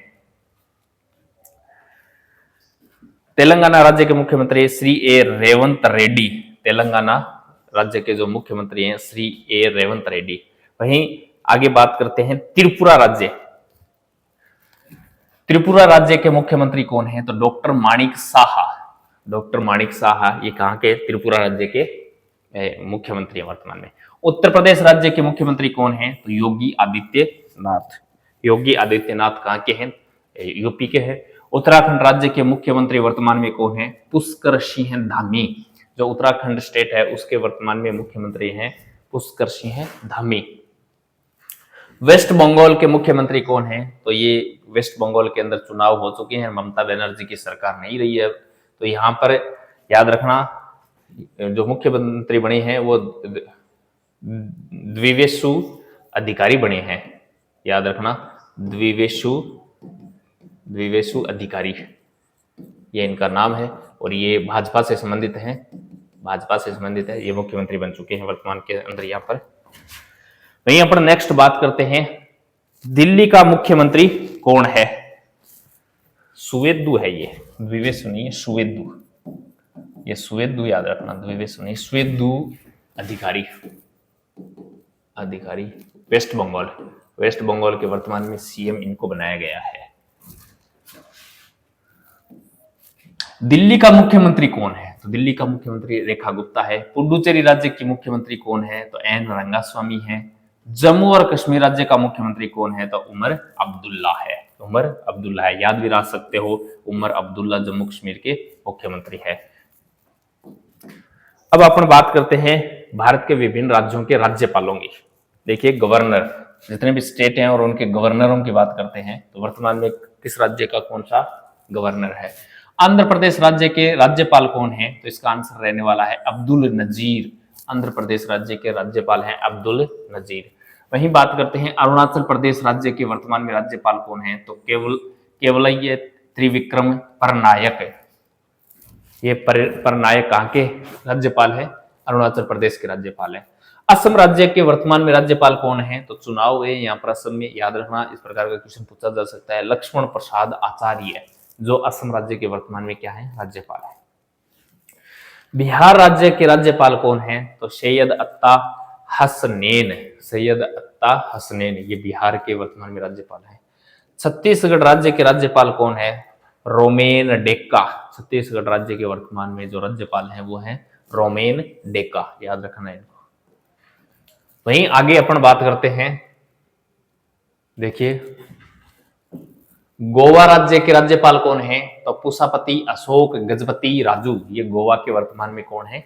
तेलंगाना राज्य के मुख्यमंत्री श्री ए रेवंत रेड्डी। तेलंगाना राज्य के जो मुख्यमंत्री हैं श्री ए रेवंत रेड्डी। वहीं आगे बात करते हैं त्रिपुरा राज्य। त्रिपुरा राज्य के मुख्यमंत्री कौन है? तो डॉक्टर माणिक साहा। डॉक्टर माणिक साहा ये कहां के? त्रिपुरा राज्य के मुख्यमंत्री हैं वर्तमान में। उत्तर प्रदेश राज्य के मुख्यमंत्री कौन है? तो योगी आदित्यनाथ। योगी आदित्यनाथ कहां के हैं? यूपी के हैं। उत्तराखंड राज्य के मुख्यमंत्री वर्तमान में कौन है? पुष्कर सिंह धामी। जो उत्तराखंड स्टेट है उसके वर्तमान में मुख्यमंत्री हैं पुष्कर सिंह धामी। वेस्ट बंगाल के मुख्यमंत्री कौन है? तो ये वेस्ट बंगाल के अंदर चुनाव हो चुके हैं, ममता बनर्जी की सरकार नहीं रही है, तो यहाँ पर याद रखना जो मुख्यमंत्री बने हैं वो द्विवेशु अधिकारी बने हैं। याद रखना द्विवेशु अधिकारी, ये इनका नाम है और ये भाजपा से संबंधित हैं, भाजपा से संबंधित है। ये मुख्यमंत्री बन चुके हैं वर्तमान के अंदर यहाँ पर। वहीं अपन नेक्स्ट बात करते हैं, दिल्ली का मुख्यमंत्री कौन है? सुवेदु है, ये द्विवेशु नहीं है, सुवेदु, ये सुवेदु याद रखना, द्विवेशु नहीं, सुवेदु अधिकारी। वेस्ट बंगाल के वर्तमान में सीएम इनको बनाया गया है। दिल्ली का मुख्यमंत्री कौन है? तो दिल्ली का मुख्यमंत्री रेखा गुप्ता है। पुडुचेरी राज्य की मुख्यमंत्री कौन है? तो एन रंगास्वामी है। जम्मू और कश्मीर राज्य का मुख्यमंत्री कौन है? तो उमर अब्दुल्ला है। याद भी रख सकते हो, उमर अब्दुल्ला जम्मू कश्मीर के मुख्यमंत्री है। अब अपन बात करते हैं भारत के विभिन्न राज्यों के राज्यपालों की। देखिए, गवर्नर, जितने भी स्टेट हैं और उनके गवर्नरों की बात करते हैं, तो वर्तमान में किस राज्य का कौन सा गवर्नर है? आंध्र प्रदेश राज्य के राज्यपाल कौन है? तो इसका आंसर रहने वाला है अब्दुल नजीर। आंध्र प्रदेश राज्य के राज्यपाल हैं अब्दुल नजीर। वहीं बात करते हैं अरुणाचल प्रदेश राज्य के वर्तमान में राज्यपाल कौन है? तो केवलय त्रिविक्रम परनायक। ये परनायक कहाँ के राज्यपाल है? अरुणाचल प्रदेश के राज्यपाल है। असम राज्य के वर्तमान में राज्यपाल कौन है? तो चुनाव है यहाँ पर असम में, याद रखना, इस प्रकार का क्वेश्चन पूछा जा सकता है। लक्ष्मण प्रसाद आचार्य जो असम राज्य के वर्तमान में क्या है? राज्यपाल है। बिहार राज्य के राज्यपाल कौन है? तो सैयद अत्ता हसनैन, ये बिहार के वर्तमान में राज्यपाल है। छत्तीसगढ़ राज्य के राज्यपाल कौन है? रोमेन डेका। छत्तीसगढ़ राज्य के वर्तमान में जो राज्यपाल हैं वो हैं रोमेन डेका, याद रखना इनको। वहीं आगे अपन बात करते हैं, देखिए गोवा राज्य के राज्यपाल कौन है? तो पुष्पति अशोक गजपति राजू, ये गोवा के वर्तमान में कौन है?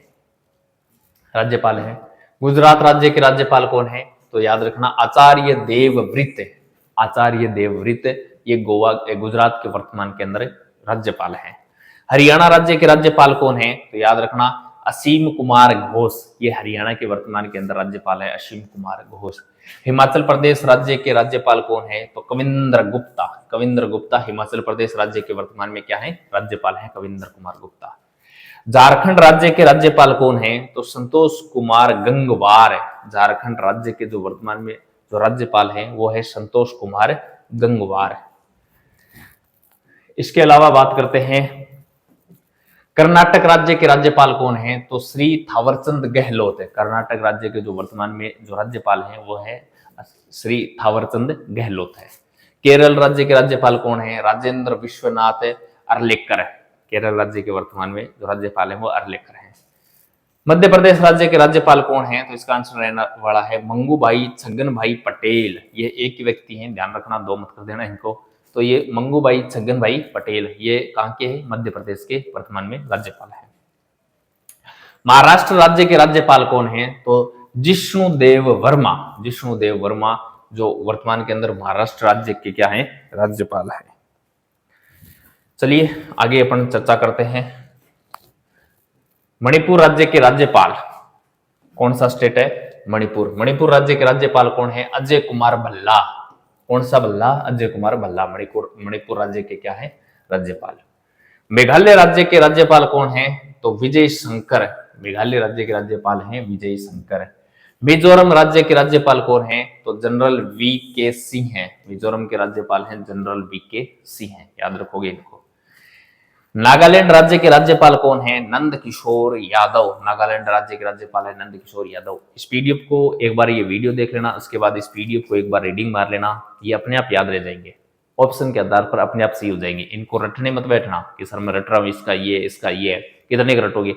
राज्यपाल है। गुजरात राज्य के राज्यपाल कौन है? तो याद रखना आचार्य देवव्रत, ये गुजरात के वर्तमान के अंदर राज्यपाल है। हरियाणा राज्य के राज्यपाल कौन है? तो याद रखना असीम कुमार घोष, ये हरियाणा के वर्तमान के अंदर राज्यपाल है, असीम कुमार घोष। हिमाचल प्रदेश राज्य के राज्यपाल कौन है? तो कविंद्र गुप्ता हिमाचल प्रदेश राज्य के वर्तमान में क्या है? राज्यपाल है कविंद्र कुमार गुप्ता। झारखंड राज्य के राज्यपाल कौन है? तो संतोष कुमार गंगवार। झारखंड राज्य के जो वर्तमान में जो राज्यपाल हैं वो है संतोष कुमार गंगवार। इसके अलावा बात करते हैं कर्नाटक राज्य के राज्यपाल कौन है? तो श्री थावरचंद गहलोत है। कर्नाटक राज्य के जो वर्तमान में जो राज्यपाल हैं वो है श्री थावरचंद गहलोत है। केरल राज्य के राज्यपाल कौन है? राजेंद्र विश्वनाथ अर्लेकर। केरल राज्य के वर्तमान में जो राज्यपाल है वो अर्लेकर है। मध्य प्रदेश राज्य के राज्यपाल कौन है? तो इसका आंसर रहने वाला है मंगूभाई छगन भाई पटेल। ये एक ही व्यक्ति हैं, ध्यान रखना, दो मत कर देना इनको। तो ये मंगूभाई छगन भाई पटेल, ये कहाँ के हैं? मध्य प्रदेश के वर्तमान में राज्यपाल है। महाराष्ट्र राज्य के राज्यपाल कौन है? तो जिष्णुदेव वर्मा जो वर्तमान के अंदर महाराष्ट्र राज्य के क्या है? राज्यपाल है। चलिए आगे अपन चर्चा करते हैं। मणिपुर राज्य के राज्यपाल कौन सा स्टेट है? मणिपुर राज्य के राज्यपाल कौन है? अजय कुमार भल्ला। कौन सा भल्ला? अजय कुमार भल्ला मणिपुर राज्य के क्या है? राज्यपाल। मेघालय राज्य के राज्यपाल कौन है? तो विजय शंकर। मेघालय राज्य के राज्यपाल हैं विजय शंकर। मिजोरम राज्य के राज्यपाल कौन है? तो जनरल वी के सिंह हैं। मिजोरम के राज्यपाल हैं जनरल वी के सिंह हैं, याद रखोगे इनको। नागालैंड राज्य के राज्यपाल कौन है? नंद किशोर यादव। नागालैंड राज्य के राज्यपाल है नंद किशोर यादव। इस पीडीएफ को एक बार ये वीडियो देख लेना, उसके बाद इस पीडीएफ को एक बार रीडिंग मार लेना, ये अपने आप याद रह जाएंगे, ऑप्शन के आधार पर अपने आप सही हो जाएंगे। इनको रटने मत बैठना कि सर मैं रट रहा हूँ इसका ये है, कितने रटोगे?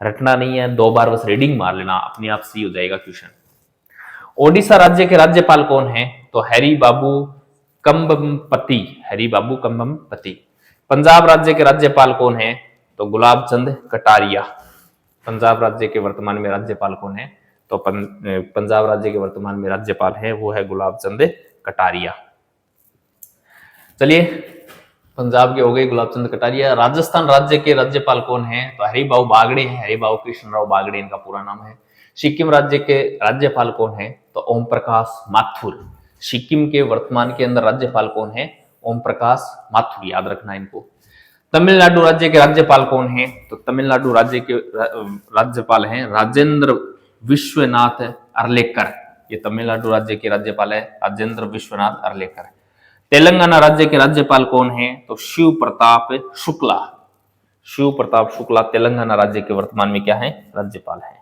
रटना नहीं है, 2 बार बस रीडिंग मार लेना, अपने आप सही हो जाएगा क्वेश्चन। ओडिशा राज्य के राज्यपाल कौन है? तो हरिबाबू कंबमपति। पंजाब राज्य के राज्यपाल कौन है? तो गुलाब चंद कटारिया। पंजाब राज्य के वर्तमान में राज्यपाल कौन है? तो पंजाब राज्य के वर्तमान में राज्यपाल है वो है गुलाब चंद कटारिया। चलिए, पंजाब के हो गए गुलाब चंद कटारिया। राजस्थान राज्य के राज्यपाल कौन है? तो हरिभाऊ बागड़े हैं, हरिभाऊ कृष्णराव बागड़े इनका पूरा नाम है। सिक्किम राज्य के राज्यपाल कौन है? तो ओम प्रकाश माथुर। सिक्किम के वर्तमान के अंदर राज्यपाल कौन है? ओम प्रकाश माथुर, याद रखना इनको। तमिलनाडु राज्य के राज्यपाल कौन है? तो तमिलनाडु राज्य के राज्यपाल हैं राजेंद्र विश्वनाथ अर्लेकर। ये तमिलनाडु राज्य के राज्यपाल है राजेंद्र विश्वनाथ अर्लेकर। तेलंगाना राज्य के राज्यपाल कौन है? तो शिव प्रताप शुक्ला। शिव प्रताप शुक्ला तेलंगाना राज्य के वर्तमान में क्या है? राज्यपाल है।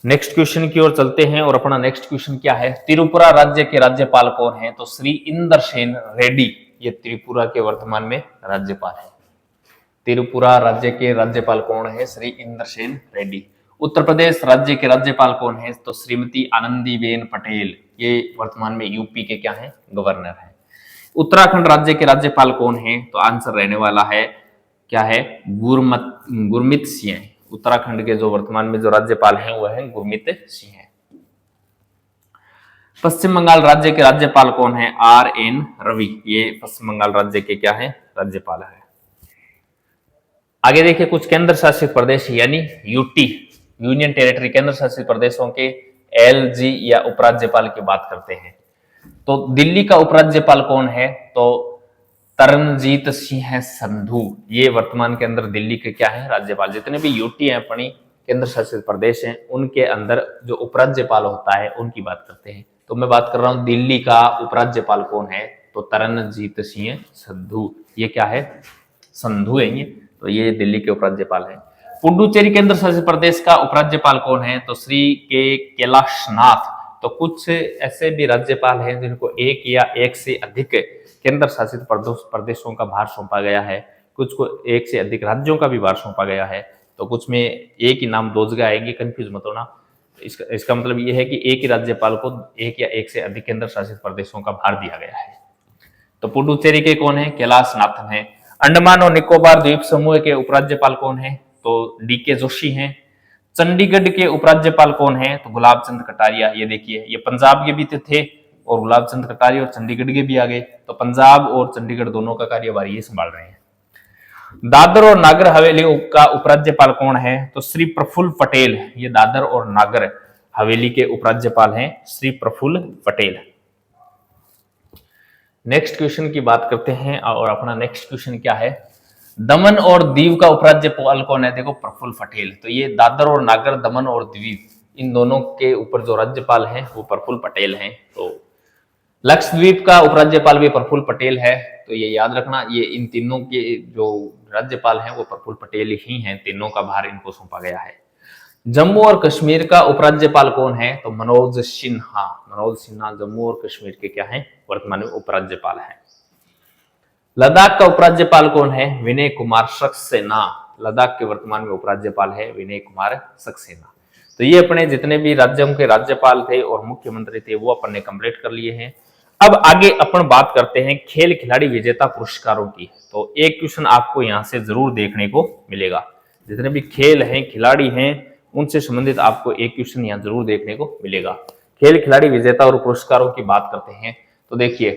नेक्स्ट क्वेश्चन की ओर चलते हैं और अपना नेक्स्ट क्वेश्चन क्या है? त्रिपुरा राज्य के राज्यपाल कौन है? तो श्री इंद्रसेन रेड्डी, ये त्रिपुरा के वर्तमान में राज्यपाल है। त्रिपुरा राज्य के राज्यपाल कौन है? श्री इंद्रसेन रेड्डी। उत्तर प्रदेश राज्य के राज्यपाल कौन है? तो श्रीमती आनंदीबेन पटेल, ये वर्तमान में यूपी के क्या है? गवर्नर है। उत्तराखंड राज्य के राज्यपाल कौन है? तो आंसर रहने वाला है क्या है? गुरमीत सिंह। उत्तराखंड के जो वर्तमान में जो राज्यपाल हैं वह है गुरमीत सिंह। पश्चिम बंगाल राज्य के राज्यपाल कौन है? RN रवि, ये पश्चिम बंगाल राज्य के क्या है? राज्यपाल है। आगे देखिए, कुछ केंद्र शासित प्रदेश यानी यूटी, यूनियन टेरिटरी, केंद्र शासित प्रदेशों के LG या उपराज्यपाल की बात करते हैं। तो दिल्ली का उपराज्यपाल कौन है? तो तरनजीत सिंह संधू, ये वर्तमान के अंदर दिल्ली के क्या है? राज्यपाल। जितने भी यूटी हैं अपनी केंद्र शासित प्रदेश हैं उनके अंदर जो उपराज्यपाल होता है उनकी बात करते हैं। तो मैं बात कर रहा हूं दिल्ली का उपराज्यपाल कौन है? तो तरनजीत सिंह संधू, ये क्या है? संधू है ये, तो ये दिल्ली के उपराज्यपाल है। पुडुचेरी केंद्र शासित प्रदेश का उपराज्यपाल कौन है? तो श्री के कैलाशनाथ। तो कुछ ऐसे भी राज्यपाल हैं जिनको एक या एक से अधिक केंद्र शासित प्रदेशों का भार सौंपा गया है, कुछ को एक से अधिक राज्यों का भी भार सौंपा गया है। तो कुछ में एक ही नाम दो जगह आएंगे, कंफ्यूज मत होना। इसका मतलब यह है कि एक ही राज्यपाल को एक या एक से अधिक केंद्र शासित प्रदेशों का भार दिया गया है। तो पुडुचेरी के कौन है? कैलाशनाथन है। अंडमान और निकोबार द्वीप समूह के उपराज्यपाल कौन है? तो DK जोशी हैं। चंडीगढ़ के उपराज्यपाल कौन है? तो गुलाब चंद कटारिया। ये देखिए, ये पंजाब के भी थे और गुलाब चंद कटारिया और चंडीगढ़ के भी आ गए, तो पंजाब और चंडीगढ़ दोनों का कार्यभार ये संभाल रहे हैं। दादर और नागर हवेली का उपराज्यपाल कौन है? तो श्री प्रफुल्ल पटेल, ये दादर और नागर हवेली के उपराज्यपाल हैं श्री प्रफुल्ल पटेल। नेक्स्ट क्वेश्चन की बात करते हैं और अपना नेक्स्ट क्वेश्चन क्या है? दमन और दीव का उपराज्यपाल कौन है? देखो, प्रफुल्ल पटेल। तो ये दादर और नागर, दमन और दीव, इन दोनों के ऊपर जो राज्यपाल हैं वो प्रफुल्ल पटेल हैं। तो लक्षद्वीप का उपराज्यपाल भी प्रफुल्ल पटेल है, तो ये याद रखना, ये इन तीनों के जो राज्यपाल हैं वो प्रफुल्ल पटेल ही हैं, तीनों का भार इनको सौंपा गया है। जम्मू और कश्मीर का उपराज्यपाल कौन है? तो मनोज सिन्हा। मनोज सिन्हा जम्मू और कश्मीर के क्या हैं? वर्तमान में उपराज्यपाल हैं। लद्दाख का उपराज्यपाल कौन है? विनय कुमार सक्सेना। लद्दाख के वर्तमान में उपराज्यपाल है विनय कुमार सक्सेना। तो ये अपने जितने भी राज्यों के राज्यपाल थे और मुख्यमंत्री थे वो अपन ने कंप्लीट कर लिए हैं। अब आगे अपन बात करते हैं खेल खिलाड़ी विजेता पुरस्कारों की। तो एक क्वेश्चन आपको यहाँ से जरूर देखने को मिलेगा, जितने भी खेल हैं, खिलाड़ी हैं, उनसे संबंधित आपको एक क्वेश्चन यहाँ जरूर देखने को मिलेगा। खेल खिलाड़ी विजेता और पुरस्कारों की बात करते हैं तो देखिए,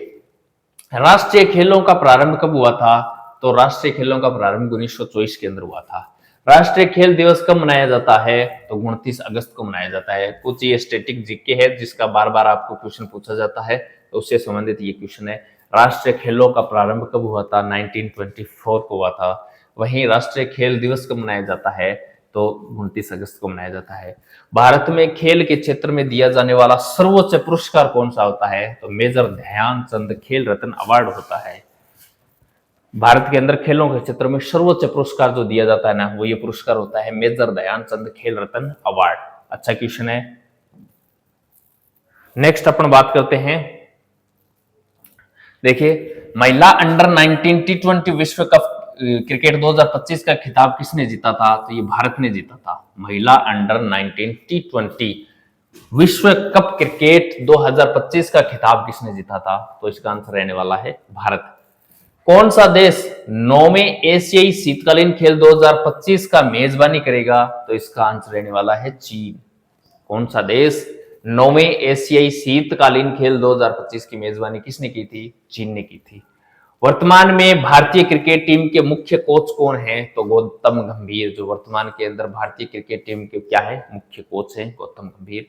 राष्ट्रीय खेलों का प्रारंभ कब हुआ था? तो राष्ट्रीय खेलों का प्रारंभ 1924 के अंदर हुआ था। राष्ट्रीय खेल दिवस कब मनाया जाता है? तो 29 अगस्त को मनाया जाता है। कुछ ये स्टैटिक जीके है जिसका बार बार आपको क्वेश्चन पूछा जाता है, तो उससे संबंधित ये क्वेश्चन है। राष्ट्रीय खेलों का प्रारंभ कब हुआ था? 1924 को हुआ था। वहीं राष्ट्रीय खेल दिवस कब मनाया जाता है? तो 29 अगस्त को मनाया जाता है। भारत में खेल के क्षेत्र में दिया जाने वाला सर्वोच्च पुरस्कार कौन सा होता है? तो मेजर ध्यानचंद खेल रत्न अवार्ड होता है। भारत के अंदर खेलों के क्षेत्र में सर्वोच्च पुरस्कार जो दिया जाता है ना, वो ये पुरस्कार होता है मेजर ध्यानचंद खेल रत्न अवार्ड। अच्छा क्वेश्चन है। नेक्स्ट अपन बात करते हैं, देखिए, महिला अंडर 19 T20 विश्व कप क्रिकेट 2025 का खिताब किसने जीता था? तो ये भारत ने जीता था। महिला अंडर 19 T20 विश्व कप क्रिकेट 2025 का खिताब किसने जीता था? तो इसका आंसर रहने वाला है भारत। कौन सा देश 9वें एशियाई शीतकालीन खेल 2025 का मेजबानी करेगा? तो इसका आंसर रहने वाला है चीन। कौन सा देश 9वें एशियाई शीतकालीन खेल 2025 की मेजबानी किसने की थी? चीन ने की थी। वर्तमान में भारतीय क्रिकेट टीम के मुख्य कोच कौन है? तो गौतम गंभीर, जो वर्तमान के अंदर भारतीय क्रिकेट टीम के क्या है? मुख्य कोच है गौतम गंभीर।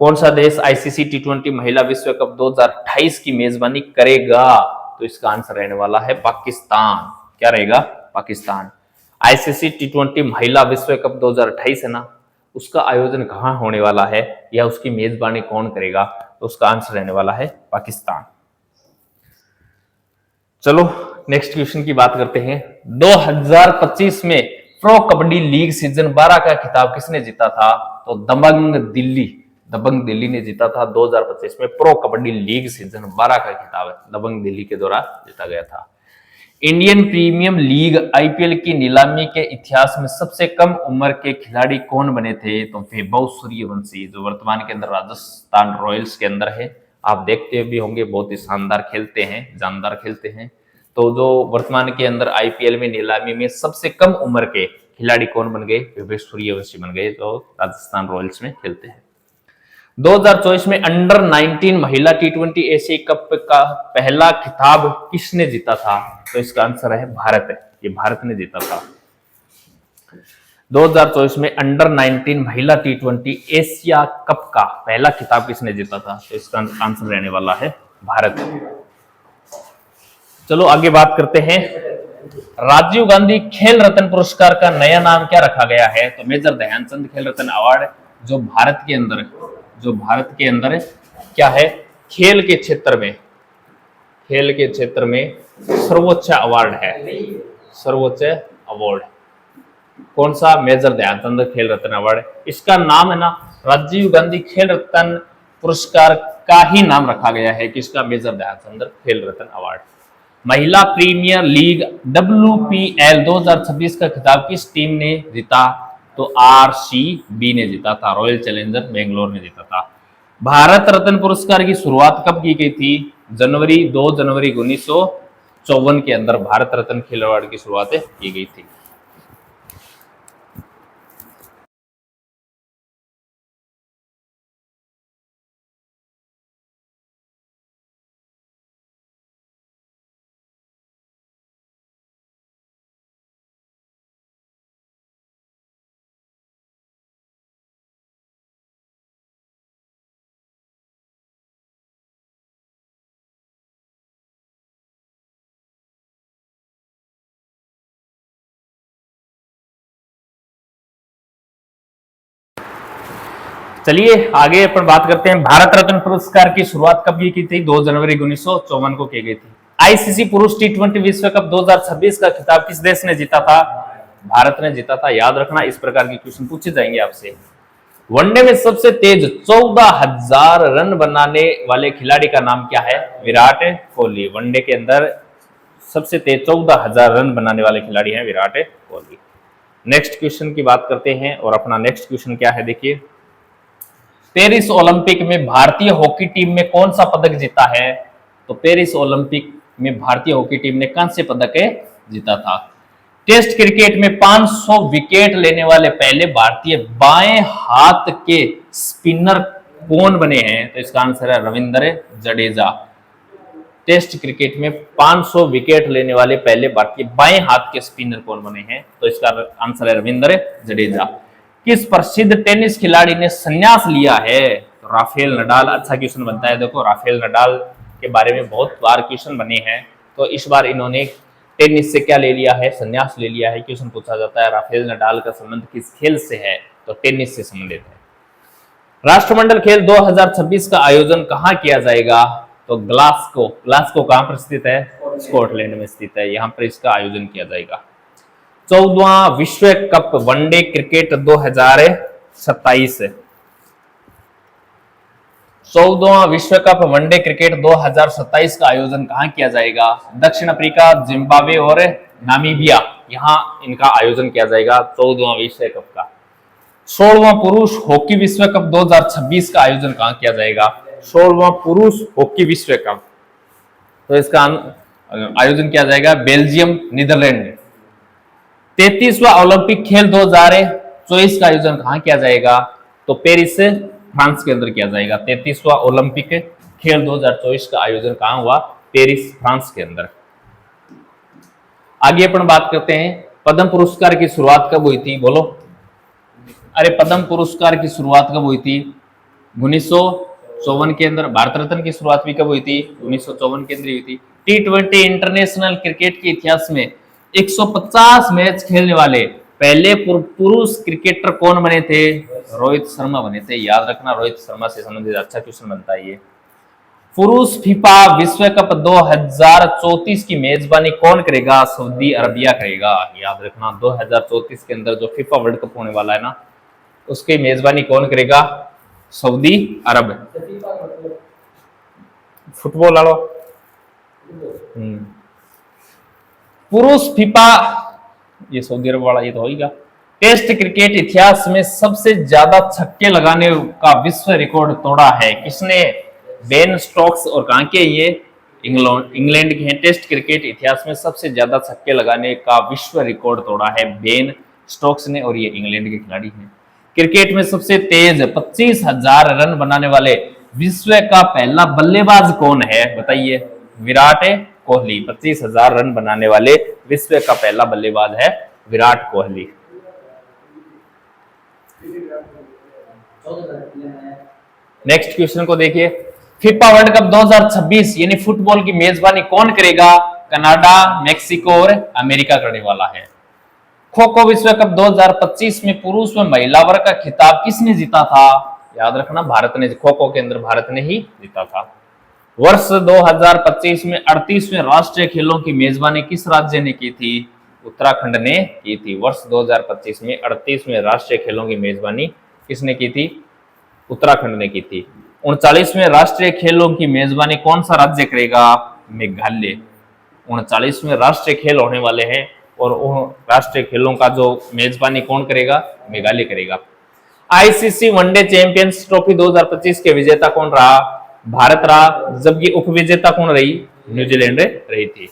कौन सा देश आईसीसी टी20 महिला विश्व कप 2028 की मेजबानी करेगा? तो इसका आंसर रहने वाला है पाकिस्तान। क्या रहेगा? पाकिस्तान। आईसीसी टी20 महिला विश्व कप 2028 है ना, उसका आयोजन कहां होने वाला है या उसकी मेजबानी कौन करेगा? तो उसका आंसर रहने वाला है पाकिस्तान। चलो नेक्स्ट क्वेश्चन की बात करते हैं। 2025 में प्रो कबड्डी लीग सीजन 12 का खिताब किसने जीता था? तो दबंग दिल्ली ने जीता था 2025 में प्रो कबड्डी लीग सीजन 12 का खिताब दबंग दिल्ली के द्वारा जीता गया था। इंडियन प्रीमियम लीग आईपीएल की नीलामी के इतिहास में सबसे कम उम्र के खिलाड़ी कौन बने थे? तो वैभव सूर्यवंशी, जो वर्तमान के अंदर राजस्थान रॉयल्स के अंदर है। आप देखते भी होंगे, बहुत ही शानदार खेलते हैं, जानदार खेलते हैं। तो जो वर्तमान के अंदर आईपीएल में नीलामी में सबसे कम उम्र के खिलाड़ी कौन बन गए? वैभव सूर्यवंशी बन गए, जो राजस्थान रॉयल्स में खेलते हैं। 2024 में अंडर 19 महिला टी20 एशिया कप का पहला खिताब किसने जीता था? तो इसका आंसर है भारत है, ये भारत ने जीता था। 2024 में अंडर 19 महिला टी20 एशिया कप का पहला खिताब किसने जीता था? तो इसका आंसर रहने वाला है भारत। चलो आगे बात करते हैं। राजीव गांधी खेल रत्न पुरस्कार का नया नाम क्या रखा गया है? तो मेजर ध्यानचंद खेल रत्न अवार्ड, जो भारत के अंदर क्या है? खेल के क्षेत्र में सर्वोच्च अवार्ड है, सर्वोच्च अवार्ड। कौन सा? मेजर ध्यानचंद खेल रत्न अवार्ड। इसका नाम है ना राजीव गांधी खेल रत्न पुरस्कार का ही नाम रखा गया है। किसका? मेजर ध्यानचंद खेल रत्न अवार्ड। महिला प्रीमियर लीग WPL 2026 का खिताब किस टीम ने जीता? तो RCB ने जीता था, रॉयल चैलेंजर बेंगलोर ने जीता था। भारत रत्न पुरस्कार की शुरुआत कब की गई थी? 2 जनवरी 1954 के अंदर भारत रत्न खेल अवार्ड की शुरुआत की गई थी। चलिए आगे अपन बात करते हैं। भारत रत्न पुरस्कार की शुरुआत कब की थी? 2 जनवरी 1954 को की गई थी। आईसीसी पुरुष टी20 विश्व कप 2026 का खिताब किस देश ने जीता था? भारत ने जीता था। याद रखना, इस प्रकार के क्वेश्चन पूछे जाएंगे आपसे। वनडे में सबसे तेज 14,000 रन बनाने वाले खिलाड़ी का नाम क्या है? विराट कोहली। वनडे के अंदर सबसे तेज 14,000 रन बनाने वाले खिलाड़ी हैं विराट कोहली। नेक्स्ट क्वेश्चन की बात करते हैं, और अपना नेक्स्ट क्वेश्चन क्या है देखिए। पेरिस ओलंपिक में भारतीय हॉकी टीम में कौन सा पदक जीता है? तो पेरिस ओलंपिक में भारतीय हॉकी टीम ने कांस्य पदक जीता था। टेस्ट क्रिकेट में 500 विकेट लेने वाले पहले भारतीय बाएं हाथ के स्पिनर कौन बने हैं? तो इसका आंसर है रविंद्र जडेजा। टेस्ट क्रिकेट में 500 विकेट लेने वाले पहले भारतीय बाएं हाथ के स्पिनर कौन बने हैं? तो इसका आंसर है रविंद्र जडेजा। किस प्रसिद्ध टेनिस खिलाड़ी ने संन्यास लिया है? तो राफेल नडाल। अच्छा क्वेश्चन बनता है, देखो राफेल नडाल के बारे में बहुत बार क्वेश्चन बने हैं, तो इस बार इन्होंने टेनिस से क्या ले लिया है? संन्यास ले लिया है। क्वेश्चन पूछा जाता है राफेल नडाल का संबंध किस खेल से है? तो टेनिस से संबंधित है। राष्ट्रमंडल खेल 2026 का आयोजन कहाँ किया जाएगा? तो ग्लासगो कहाँ पर स्थित है? स्कॉटलैंड में स्थित है, यहाँ पर इसका आयोजन किया जाएगा। 14वां विश्व कप वनडे क्रिकेट 2027। 14वां विश्व कप वनडे क्रिकेट 2027 का आयोजन कहां किया जाएगा? दक्षिण अफ्रीका, जिम्बाब्वे और नामीबिया, यहां इनका आयोजन किया जाएगा 14वां विश्व कप का। 16वां पुरुष हॉकी विश्व कप 2026 का आयोजन कहां किया जाएगा? 16वां पुरुष हॉकी विश्व कप, तो इसका आयोजन किया जाएगा बेल्जियम, नीदरलैंड में। 33वां ओलंपिक खेल 2024 का आयोजन कहां किया जाएगा? तो पेरिस फ्रांस के अंदर किया जाएगा। 33वां ओलंपिक खेल 2024 का आयोजन कहां हुआ? पेरिस फ्रांस के अंदर। आगे अपन बात करते हैं पद्म पुरस्कार की शुरुआत कब हुई थी, बोलो। अरे पद्म पुरस्कार की शुरुआत कब हुई थी? 1954 के अंदर। भारत रत्न की शुरुआत भी कब हुई थी? 1954 के अंदर हुई थी। T20 इंटरनेशनल क्रिकेट के इतिहास में 150 मैच खेलने वाले पहले पुरुष क्रिकेटर कौन बने थे? रोहित शर्मा बने थे। याद रखना, रोहित शर्मा से संबंधित अच्छा क्वेश्चन बनता है ये। पुरुष फीफा विश्व कप 2034 की मेजबानी कौन करेगा? सऊदी अरबिया करेगा। याद रखना 2034 के अंदर जो फीफा वर्ल्ड कप होने वाला है ना, उसकी मेजबानी कौन करेगा? सऊदी अरब। फुटबॉल वालों, पुरुष फीफा, ये सऊदी अरब वाला ये तो होगा। टेस्ट क्रिकेट इतिहास में सबसे ज्यादा छक्के लगाने का विश्व रिकॉर्ड तोड़ा है किसने? Ben Stokes. और कहां के? ये इंग्लैंड के हैं। टेस्ट क्रिकेट इतिहास में सबसे ज्यादा छक्के लगाने का विश्व रिकॉर्ड तोड़ा है बेन स्टोक्स ने, और ये इंग्लैंड के खिलाड़ी हैं। क्रिकेट में सबसे तेज 25,000 रन बनाने वाले विश्व का पहला बल्लेबाज कौन है? बताइए। विराट कोहली। 25,000 रन बनाने वाले विश्व का पहला बल्लेबाज है विराट कोहली। नेक्स्ट क्वेश्चन को देखिए। फीफा वर्ल्ड कप 2026 यानी फुटबॉल की मेजबानी कौन करेगा? कनाडा, मेक्सिको और अमेरिका करने वाला है। खो खो विश्व कप 2025 में पुरुष व महिला वर्ग का खिताब किसने जीता था? याद रखना, भारत ने। खो खो के अंदर भारत ने ही जीता था। वर्ष 2025 में 38वें राष्ट्रीय खेलों की मेजबानी किस राज्य ने की थी? उत्तराखंड ने की थी। वर्ष 2025 में 38वें राष्ट्रीय खेलों की मेजबानी किसने की थी? उत्तराखंड ने की थी। 39वें राष्ट्रीय खेलों की मेजबानी कौन सा राज्य करेगा? मेघालय। 39वें राष्ट्रीय खेल होने वाले हैं और उन राष्ट्रीय खेलों का जो मेजबानी कौन करेगा? मेघालय करेगा। आईसीसी वनडे चैंपियंस ट्रॉफी 2025 के विजेता कौन रहा? भारत रहा, जबकि उपविजेता कौन रही? न्यूजीलैंड रही थी।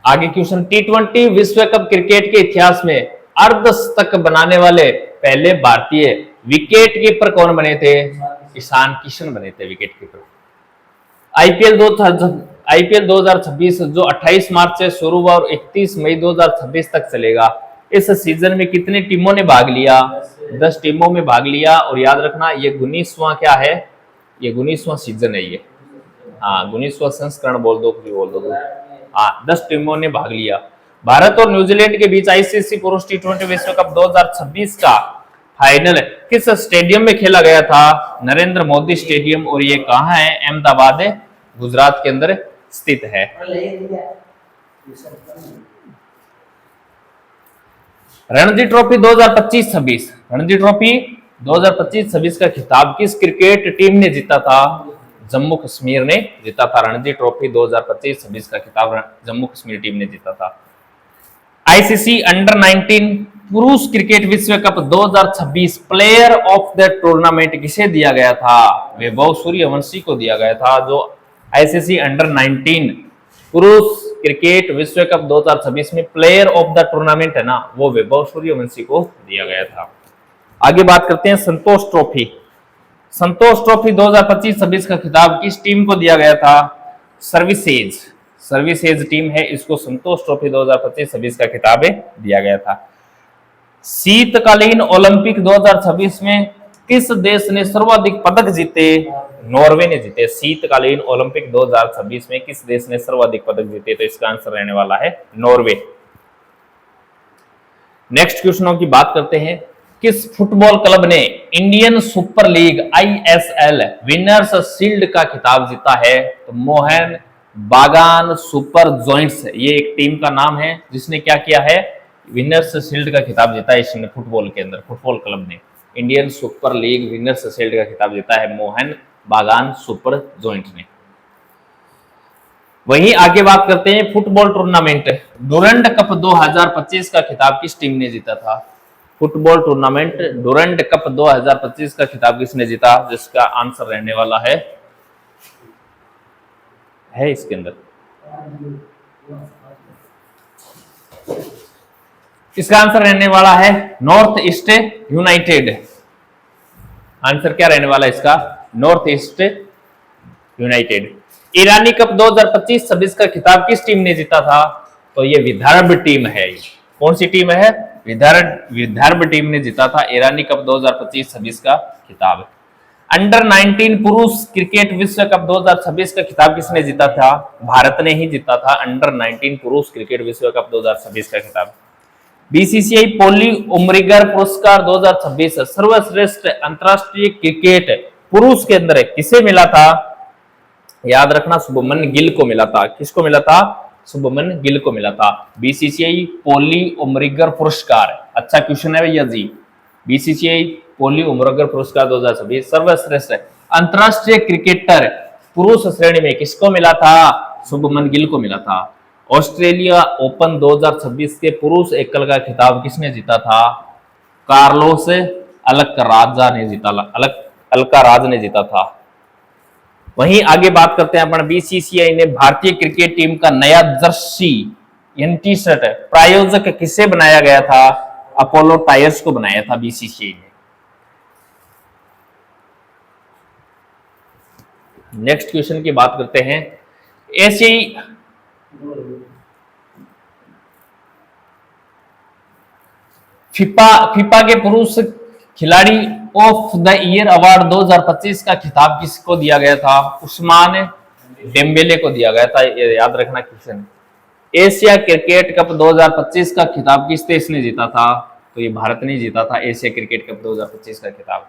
आगे क्वेश्चन। T20 विश्व कप क्रिकेट के इतिहास में अर्धशतक बनाने वाले पहले भारतीय विकेट कीपर कौन बने थे? ईशान किशन बने थे विकेट कीपर। आईपीएल 2026 जो 28 मार्च से शुरू हुआ और 31 मई 2026 तक चलेगा, इस सीजन में कितनी टीमों ने भाग लिया? 10 टीमों में भाग लिया। और याद रखना ये 19वां क्या है? ये 19वां सीजन है ये। हाँ, 19वां संस्करण बोल दो, कुछ बोल दो। हाँ, 10 टीमों ने भाग लिया। भारत और न्यूजीलैंड के बीच आईसीसी पुरुष T20 विश्व कप 2026 का फाइनल किस स्टेडियम में खेला गया था? नरेंद्र मोदी स्टेडियम। और ये कहाँ है? अहमदाबाद, गुजरात के अंदर स्थित है। रणजी ट्रॉफी 2025-26, रणजी ट्रॉफी 2025-26 का खिताब किस क्रिकेट टीम ने जीता था? जम्मू कश्मीर ने जीता था। रणजी ट्रॉफी 2025-26 का खिताब जम्मू कश्मीर टीम ने जीता था। आईसीसी अंडर 19 पुरुष क्रिकेट विश्व cup 2026 player of the tournament किसे दिया गया था? वैभव सूर्यवंशी को दिया गया था। जो आईसीसी अंडर 19 पुरुष क्रिकेट विश्व कप 2026 में प्लेयर ऑफ द टूर्नामेंट है ना, वो वैभव सूर्यवंशी को दिया गया था। आगे बात करते हैं संतोष ट्रॉफी। संतोष ट्रॉफी 2025-26 का खिताब किस टीम को दिया गया था? सर्विसेज टीम है, इसको संतोष ट्रॉफी 2025-26 का खिताब दिया गया था। शीतकालीन ओलंपिक 2026 में किस देश ने सर्वाधिक पदक जीते? नॉर्वे ने जीते। शीतकालीन ओलंपिक 2026 में किस देश ने सर्वाधिक पदक जीते? तो इसका आंसर रहने वाला है नॉर्वे। नेक्स्ट क्वेश्चनों की बात करते हैं। किस फुटबॉल क्लब ने Indian super league ISL winners shield का खिताब जीता है? तो मोहन बागान सुपर जॉइंट्स, ये एक टीम का नाम है जिसने क्या किया है? विनर्स शील्ड का खिताब जीता है इसने फुटबॉल के अंदर। फुटबॉल क्लब ने Indian super league winners shield का खिताब जीता है मोहन बागान सुपर जॉइंट ने। वहीं आगे बात करते हैं फुटबॉल टूर्नामेंट डुरंड कप 2025 का खिताब किस टीम ने जीता था? फुटबॉल टूर्नामेंट डुरंड कप 2025 का खिताब किसने जीता? जिसका आंसर रहने वाला है इसके अंदर इसका आंसर रहने वाला है नॉर्थ ईस्ट यूनाइटेड। आंसर क्या रहने वाला है इसका? North East United. Irani cup 2025-26 का खिताब किस टीम ने जीता था? तो ये विदर्भ टीम है। कौन सी टीम है? विदर्भ टीम ने जीता था ईरानी कप 2025-26 का खिताब। अंडर 19 पुरुष क्रिकेट विश्व कप 2026 का खिताब किसने जीता था? भारत ने ही जीता था अंडर 19 पुरुष क्रिकेट विश्व कप 2026 का खिताब। बीसीसीआई पोली उमरिगर पुरस्कार 2026 सर्वश्रेष्ठ अंतरराष्ट्रीय क्रिकेट पुरुष के अंदर किसे मिला था? याद रखना, शुभमन गिल को मिला था। किसको मिला था? शुभमन गिल को मिला था। बीसीसीआई पोली उमरिगर पुरस्कार, अच्छा क्वेश्चन है भैया जी। बीसीसीआई पोली उमरिगर पुरस्कार 2026 सर्वश्रेष्ठ अंतरराष्ट्रीय क्रिकेटर पुरुष श्रेणी में किसको मिला था? शुभमन गिल को मिला था। ऑस्ट्रेलिया ओपन 2026 के पुरुष एकल का खिताब किसने जीता था? कार्लोस अल्काराज ने जीता था। वहीं आगे बात करते हैं अपन, बीसीसीआई ने भारतीय क्रिकेट टीम का नया जर्सी टी शर्ट प्रायोजक किसे बनाया गया था? अपोलो टायर्स को बनाया था बीसीसीआई ने। नेक्स्ट क्वेश्चन की बात करते हैं। एशियाई फीफा के पुरुष खिलाड़ी ऑफ द ईयर अवार्ड 2025 का खिताब किसको दिया गया था? उस्मान डेम्बेले को दिया गया था। ये याद रखना क्वेश्चन। एशिया क्रिकेट कप 2025 का खिताब किस देश ने जीता था? तो ये भारत ने जीता था एशिया क्रिकेट कप 2025 का खिताब।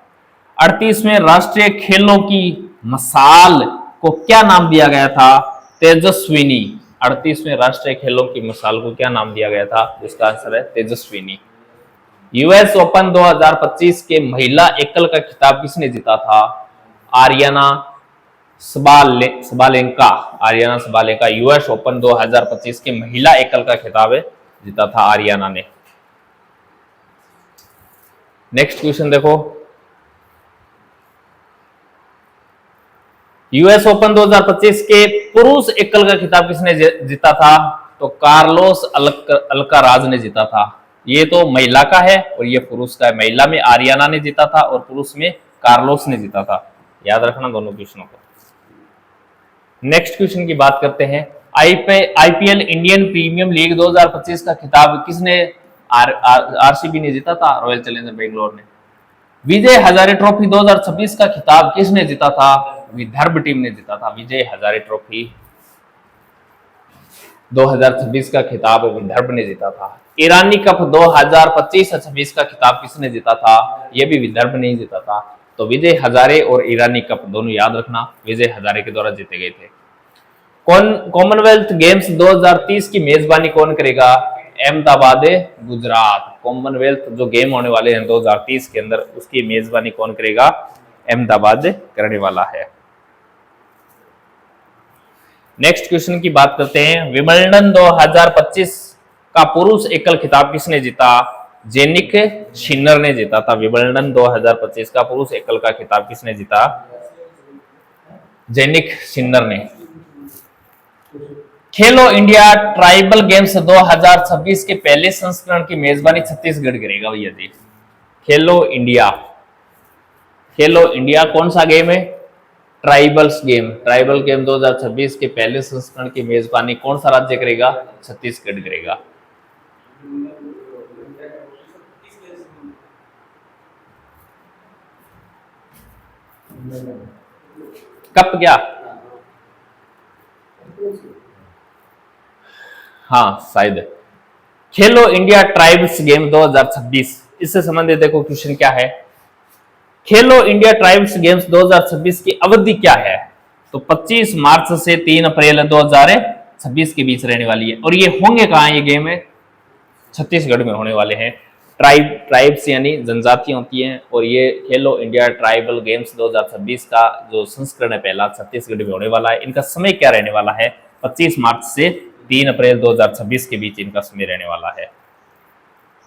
38वें राष्ट्रीय खेलों की मसाल को क्या नाम दिया गया था? तेजस्विनी। 38वें राष्ट्रीय खेलों की मसाल को क्या नाम दिया गया था? इसका आंसर है तेजस्विनी। यूएस ओपन 2025 के महिला एकल का खिताब किसने जीता था? Aryna Sabalenka. यूएस ओपन 2025 के महिला एकल का खिताब जीता था आर्याना ने। नेक्स्ट क्वेश्चन देखो। यूएस ओपन 2025 के पुरुष एकल का खिताब किसने जीता था? तो कार्लोस अल्काराज ने जीता था। ये तो महिला का है और ये पुरुष का है। महिला में आर्याना ने जीता था और पुरुष में कार्लोस ने जीता था। याद रखना दोनों क्वेश्चनों को। नेक्स्ट क्वेश्चन की बात करते हैं। आईपीएल इंडियन प्रीमियम लीग 2025 का खिताब किसने? आरसीबी ने जीता था, रॉयल चैलेंजर बेंगलोर ने। विजय हजारे ट्रॉफी 2026 का खिताब किसने जीता था? विदर्भ टीम ने जीता था। विजय हजारे ट्रॉफी 2026 का खिताब विदर्भ ने जीता था। ईरानी कप 2025-26 का खिताब किसने जीता था? यह भी विदर्भ ने ही जीता था। तो विजय हजारे और ईरानी कप दोनों याद रखना विजय हजारे के द्वारा जीते गए थे। कॉमनवेल्थ गेम्स 2030 की मेजबानी कौन करेगा? अहमदाबाद गुजरात। कॉमनवेल्थ जो गेम होने वाले हैं 2030 के अंदर, उसकी मेजबानी कौन करेगा? अहमदाबाद करने वाला है। नेक्स्ट क्वेश्चन की बात करते हैं। विंबलडन 2025 का पुरुष एकल खिताब किसने जीता? जेनिक सिनर ने जीता था। विंबलडन 2025 का पुरुष एकल का खिताब किसने जीता? जेनिक सिनर ने। खेलो इंडिया ट्राइबल गेम्स 2026 के पहले संस्करण की मेजबानी छत्तीसगढ़ करेगा भैया जी। खेलो इंडिया कौन सा गेम है? ट्राइबल गेम 2026 के पहले संस्करण की मेजबानी कौन सा राज्य करेगा? छत्तीसगढ़ करेगा। कप क्या? हाँ शायद। खेलो इंडिया ट्राइब्स गेम 2026, इससे संबंधित देखो क्वेश्चन क्या है। खेलो इंडिया ट्राइब्स गेम्स 2026 की अवधि क्या है? तो 25 मार्च से 3 अप्रैल 2026 के बीच रहने वाली है। और ये होंगे कहाँ? ये गेम है छत्तीसगढ़ में होने वाले हैं। ट्राइब्स यानी जनजातियां होती हैं। और ये खेलो इंडिया ट्राइबल गेम्स 2026 का जो संस्करण है पहला, छत्तीसगढ़ में होने वाला है। इनका समय क्या रहने वाला है? 25 मार्च से 3 अप्रैल 2026 के बीच इनका समय रहने वाला है।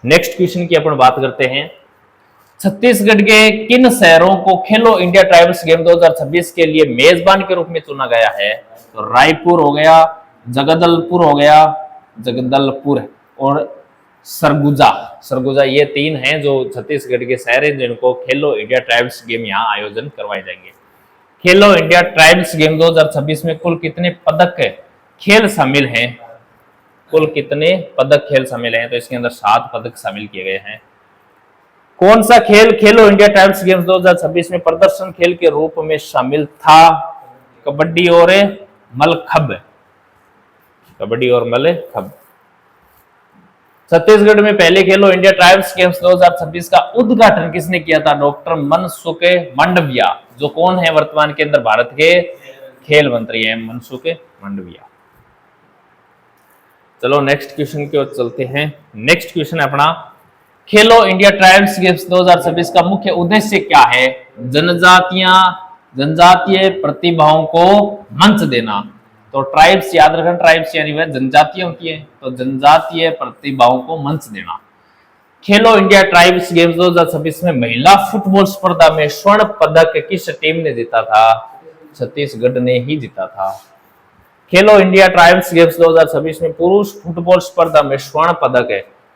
नेक्स्ट क्वेश्चन की अपन बात करते हैं। छत्तीसगढ़ के किन शहरों को खेलो इंडिया ट्राइबल्स गेम 2026 के लिए मेजबान के रूप में चुना गया है? तो रायपुर हो गया, जगदलपुर और सरगुजा, सरगुजा, ये 3 हैं जो छत्तीसगढ़ के शहर हैं जिनको खेलो इंडिया ट्राइब्स गेम यहाँ आयोजन करवाए जाएंगे। खेलो इंडिया ट्राइब्स गेम 2026 में कुल कितने पदक खेल शामिल हैं? कुल कितने पदक खेल शामिल हैं? तो इसके अंदर 7 पदक शामिल किए गए हैं। कौन सा खेल खेलो इंडिया ट्राइब्स गेम्स 2026 में प्रदर्शन खेल के रूप में शामिल था? कबड्डी और मलखंब, कबड्डी और मलखंब। छत्तीसगढ़ में पहले खेलो इंडिया ट्राइब्स गेम्स 2026 का उद्घाटन किसने किया था? डॉक्टर मनसुख मांडविया, जो कौन है वर्तमान के अंदर भारत के खेल मंत्री हैं, मनसुख मांडविया। चलो नेक्स्ट क्वेश्चन की ओर चलते हैं। नेक्स्ट क्वेश्चन है अपना, खेलो इंडिया ट्राइब्स गेम्स 2026 का मुख्य उद्देश्य क्या है? जनजातीय प्रतिभाओं को मंच देना। तो ट्राइब्स याद रखना, ट्राइब्स यानी वह जनजातियां होती है, तो जनजातीय प्रतिभाओं को मंच देना। खेलो इंडिया ट्राइब्स गेम्स 2026 में महिला फुटबॉल स्पर्धा में स्वर्ण पदक किस टीम ने जीता था? छत्तीसगढ़ ने ही जीता था। खेलो इंडिया ट्राइब्स गेम्स 2026 में पुरुष फुटबॉल स्पर्धा में स्वर्ण पदक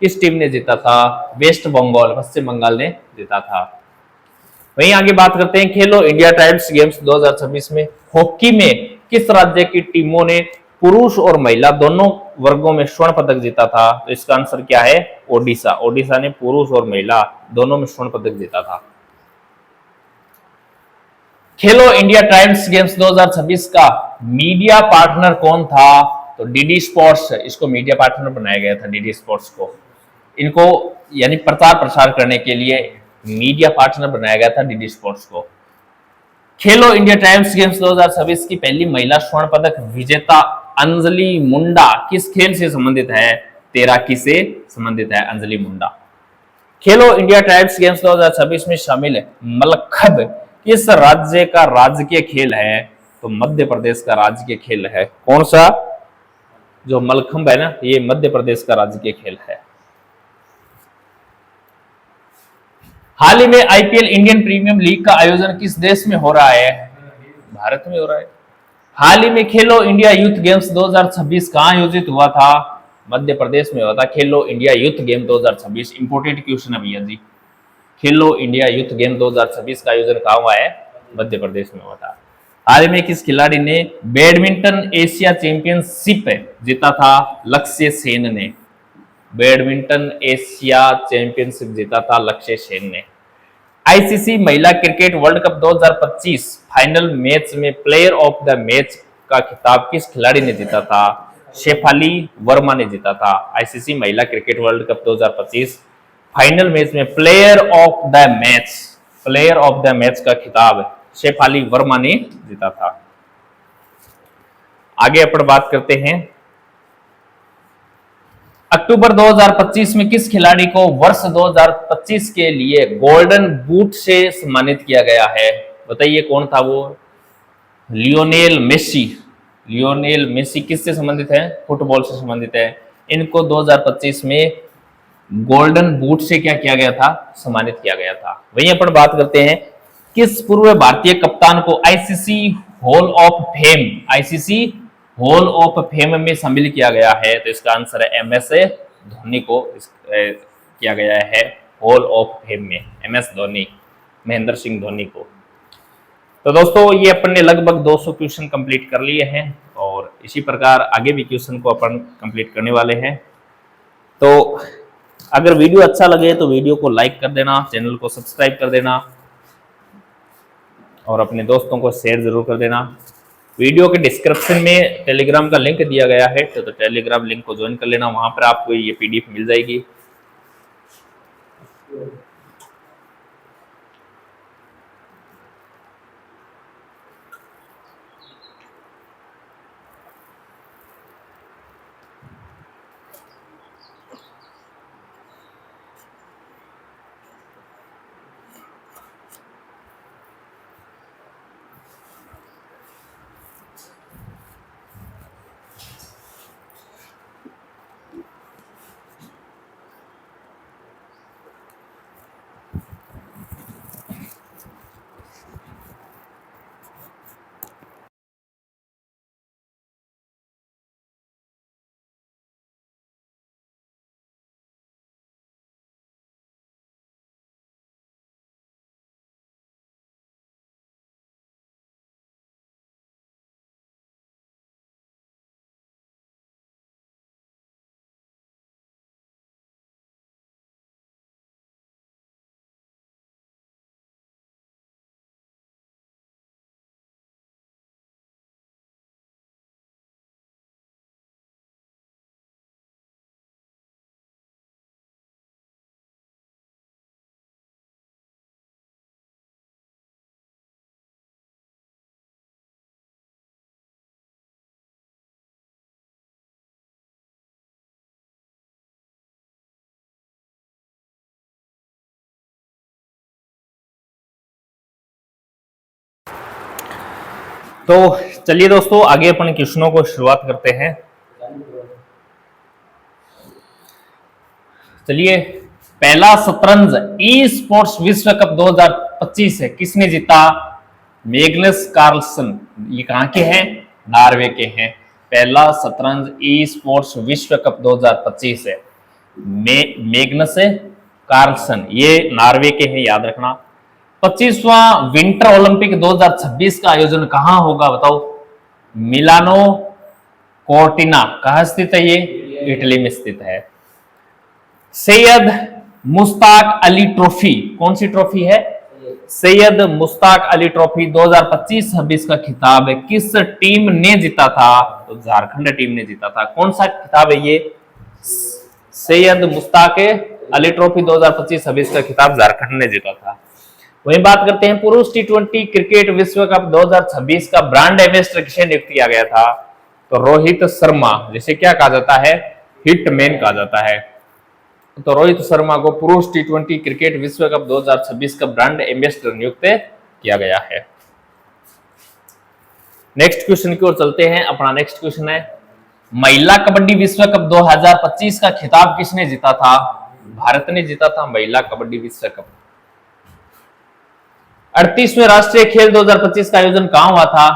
किस टीम ने जीता था? वेस्ट बंगाल, पश्चिम बंगाल ने जीता था। वहीं आगे बात करते हैं, खेलो इंडिया ट्राइब्स गेम्स 2026 में हॉकी में किस राज्य की टीमों ने पुरुष और महिला दोनों वर्गों में स्वर्ण पदक जीता था? तो इसका आंसर क्या है? ओडिशा। ओडिशा ने पुरुष और महिला दोनों में स्वर्ण पदक जीता था। खेलो इंडिया ट्राइब्स गेम्स 2026 का मीडिया पार्टनर कौन था? तो डीडी स्पोर्ट्स, इसको मीडिया पार्टनर बनाया गया था, डीडी स्पोर्ट्स को। इनको यानी प्रचार प्रसार करने के लिए मीडिया पार्टनर बनाया गया था डीडी स्पोर्ट्स को। खेलो इंडिया ट्राइब्स गेम्स 2026 की पहली महिला स्वर्ण पदक विजेता अंजलि मुंडा किस खेल से संबंधित है? तैराकी से संबंधित है अंजलि मुंडा। खेलो इंडिया ट्राइब्स गेम्स 2026 में शामिल है मलखंब किस राज्य का राजकीय खेल है? तो मध्य प्रदेश का राजकीय खेल है। कौन सा? जो मलखंब है ना, ये मध्य प्रदेश का राजकीय खेल है। हाल ही में आईपीएल इंडियन प्रीमियम लीग का आयोजन किस देश में हो रहा है? भारत में हो रहा है। हाल ही में खेलो इंडिया यूथ गेम्स 2026 कहां आयोजित हुआ था? मध्य प्रदेश में हुआ था। खेलो India youth game 2026 important question है भैया जी। खेलो इंडिया यूथ गेम 2026 का आयोजन कहां हुआ है? मध्य प्रदेश में हुआ था। हाल ही में किस खिलाड़ी ने बैडमिंटन एशिया चैंपियनशिप जीता था? लक्ष्य सेन ने बैडमिंटन एशिया चैंपियनशिप जीता था, लक्ष्य सेन ने। आईसीसी महिला cricket world cup 2025 final match में प्लेयर ऑफ द मैच का खिताब किस खिलाड़ी ने जीता था? शेफाली वर्मा ने जीता था। आईसीसी महिला cricket world cup 2025 final match में प्लेयर ऑफ द मैच का खिताब शेफाली वर्मा ने जीता था। आगे अपन बात करते हैं, अक्टूबर 2025 में किस खिलाड़ी को वर्ष 2025 के लिए गोल्डन बूट से सम्मानित किया गया है? बताइए कौन था वो? Lionel Messi. लियोनेल मेसी किससे संबंधित है? फुटबॉल से संबंधित है। इनको 2025 में गोल्डन बूट से क्या किया गया था? सम्मानित किया गया था। वहीं अपन बात करते हैं, किस पूर्व भारतीय कप्तान को आईसीसी हॉल ऑफ फेम में शामिल किया गया है? तो इसका आंसर है एमएस धोनी को किया गया है हॉल ऑफ फेम में, एमएस धोनी, महेंद्र सिंह धोनी को। तो दोस्तों ये अपन ने लगभग 200 क्वेश्चन कंप्लीट कर लिए हैं और इसी प्रकार आगे भी क्वेश्चन को अपन कंप्लीट करने वाले हैं। तो अगर वीडियो अच्छा लगे तो वीडियो को लाइक कर देना, चैनल को सब्सक्राइब कर देना और अपने दोस्तों को शेयर जरूर कर देना। वीडियो के डिस्क्रिप्शन में टेलीग्राम का लिंक दिया गया है, तो टेलीग्राम लिंक को ज्वाइन कर लेना, वहां पर आपको ये पीडीएफ मिल जाएगी। तो चलिए दोस्तों आगे अपन क्वेश्चनों को शुरुआत करते हैं। चलिए, पहला शतरंज ई स्पोर्ट्स विश्व कप 2025 है, किसने जीता? Magnus Carlsen. ये कहां के हैं? नॉर्वे के हैं। पहला शतरंज ई स्पोर्ट्स विश्व कप 2025 है, मैग्नस कार्लसन, ये नॉर्वे के हैं, याद रखना। 25वां विंटर ओलंपिक 2026 का आयोजन कहां होगा बताओ? Milano Cortina. कहां स्थित है ये? इटली में स्थित है। सैयद मुश्ताक अली ट्रॉफी, कौन सी ट्रॉफी है? सैयद मुश्ताक अली ट्रॉफी 2025-26 का खिताब किस टीम ने जीता था? तो झारखंड टीम ने जीता था। कौन सा खिताब है ये? सैयद मुश्ताक अली ट्रॉफी 2025-26 का खिताब झारखंड ने जीता था। वहीं बात करते हैं पुरुष टी20 क्रिकेट विश्व कप 2026 का ब्रांड एम्बेसडर किसे नियुक्त किया गया था? तो रोहित शर्मा, जिसे क्या कहा जाता है? हिटमैन कहा जाता है। तो रोहित शर्मा को पुरुष टी20 क्रिकेट विश्व कप 2026 का ब्रांड एम्बेसडर नियुक्त किया गया है। नेक्स्ट क्वेश्चन की ओर चलते हैं। अपना नेक्स्ट क्वेश्चन है, महिला कबड्डी विश्व कप 2025 का खिताब किसने जीता था? भारत ने जीता था महिला कबड्डी विश्व कप। 38वें राष्ट्रीय खेल 2025 का आयोजन कहां हुआ था?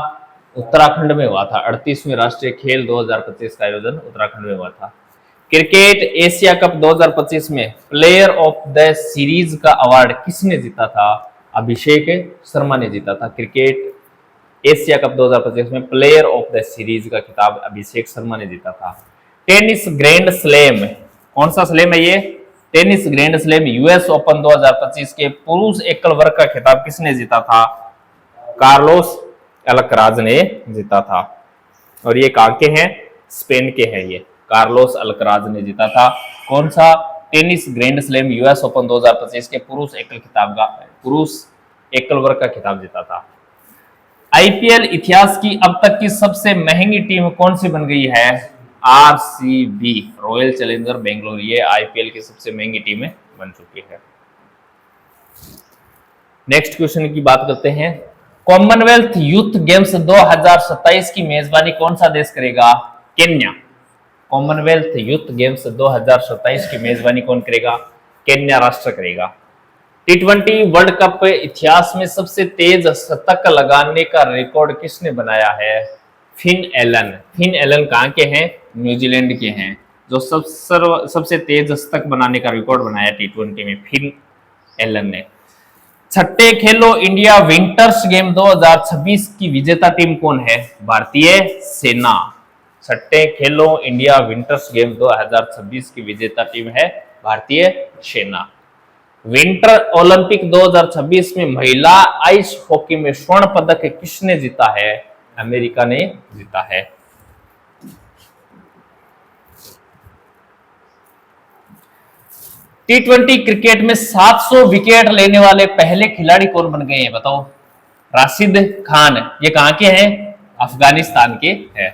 उत्तराखंड में हुआ था। 38वें राष्ट्रीय खेल 2025 का आयोजन उत्तराखंड में हुआ था। क्रिकेट एशिया कप 2025 में प्लेयर ऑफ द सीरीज का अवार्ड किसने जीता था? अभिषेक शर्मा ने जीता था। क्रिकेट एशिया कप 2025 में प्लेयर ऑफ द सीरीज का खिताब अभिषेक शर्मा ने जीता था। टेनिस ग्रैंड स्लैम, कौन सा स्लैम है ये? Tennis grand slam US open 2025 के पुरुष एकल वर्ग का खिताब किसने जीता था? कार्लोस अल्कराज ने जीता था। और ये कहां के हैं? स्पेन के हैं। ये कार्लोस अल्कराज ने जीता था। कौन सा? Tennis grand slam US open 2025 के पुरुष एकल वर्ग का खिताब जीता था। आईपीएल इतिहास की अब तक की सबसे महंगी टीम कौन सी बन गई है? आरसीबी, रॉयल चैलेंजर बेंगलोर, ये आईपीएल की सबसे महंगी टीम बन चुकी है। नेक्स्ट क्वेश्चन की बात करते हैं। कॉमनवेल्थ यूथ गेम्स 2027 की मेजबानी कौन सा देश करेगा? केन्या। कॉमनवेल्थ यूथ गेम्स 2027 की मेजबानी कौन करेगा? केन्या राष्ट्र करेगा। टी20 वर्ल्ड कप इतिहास में सबसे तेज शतक लगाने का रिकॉर्ड किसने बनाया है? Finn Allen. फिन एलन कहां के हैं? न्यूजीलैंड के हैं, जो सबसे तेज शतक बनाने का रिकॉर्ड बनाया टी20 में, फिन एलन ने। छठे खेलो इंडिया विंटर्स गेम 2026 की विजेता टीम कौन है? भारतीय सेना। छठे खेलो इंडिया विंटर्स गेम 2026 की विजेता टीम है भारतीय सेना। विंटर ओलंपिक 2026 में महिला आइस हॉकी में स्वर्ण पदक किसने जीता है? अमेरिका ने जीता है। टी20 क्रिकेट में 700 विकेट लेने वाले पहले खिलाड़ी कौन बन गए हैं बताओ? राशिद खान। ये कहां के हैं? अफगानिस्तान के हैं।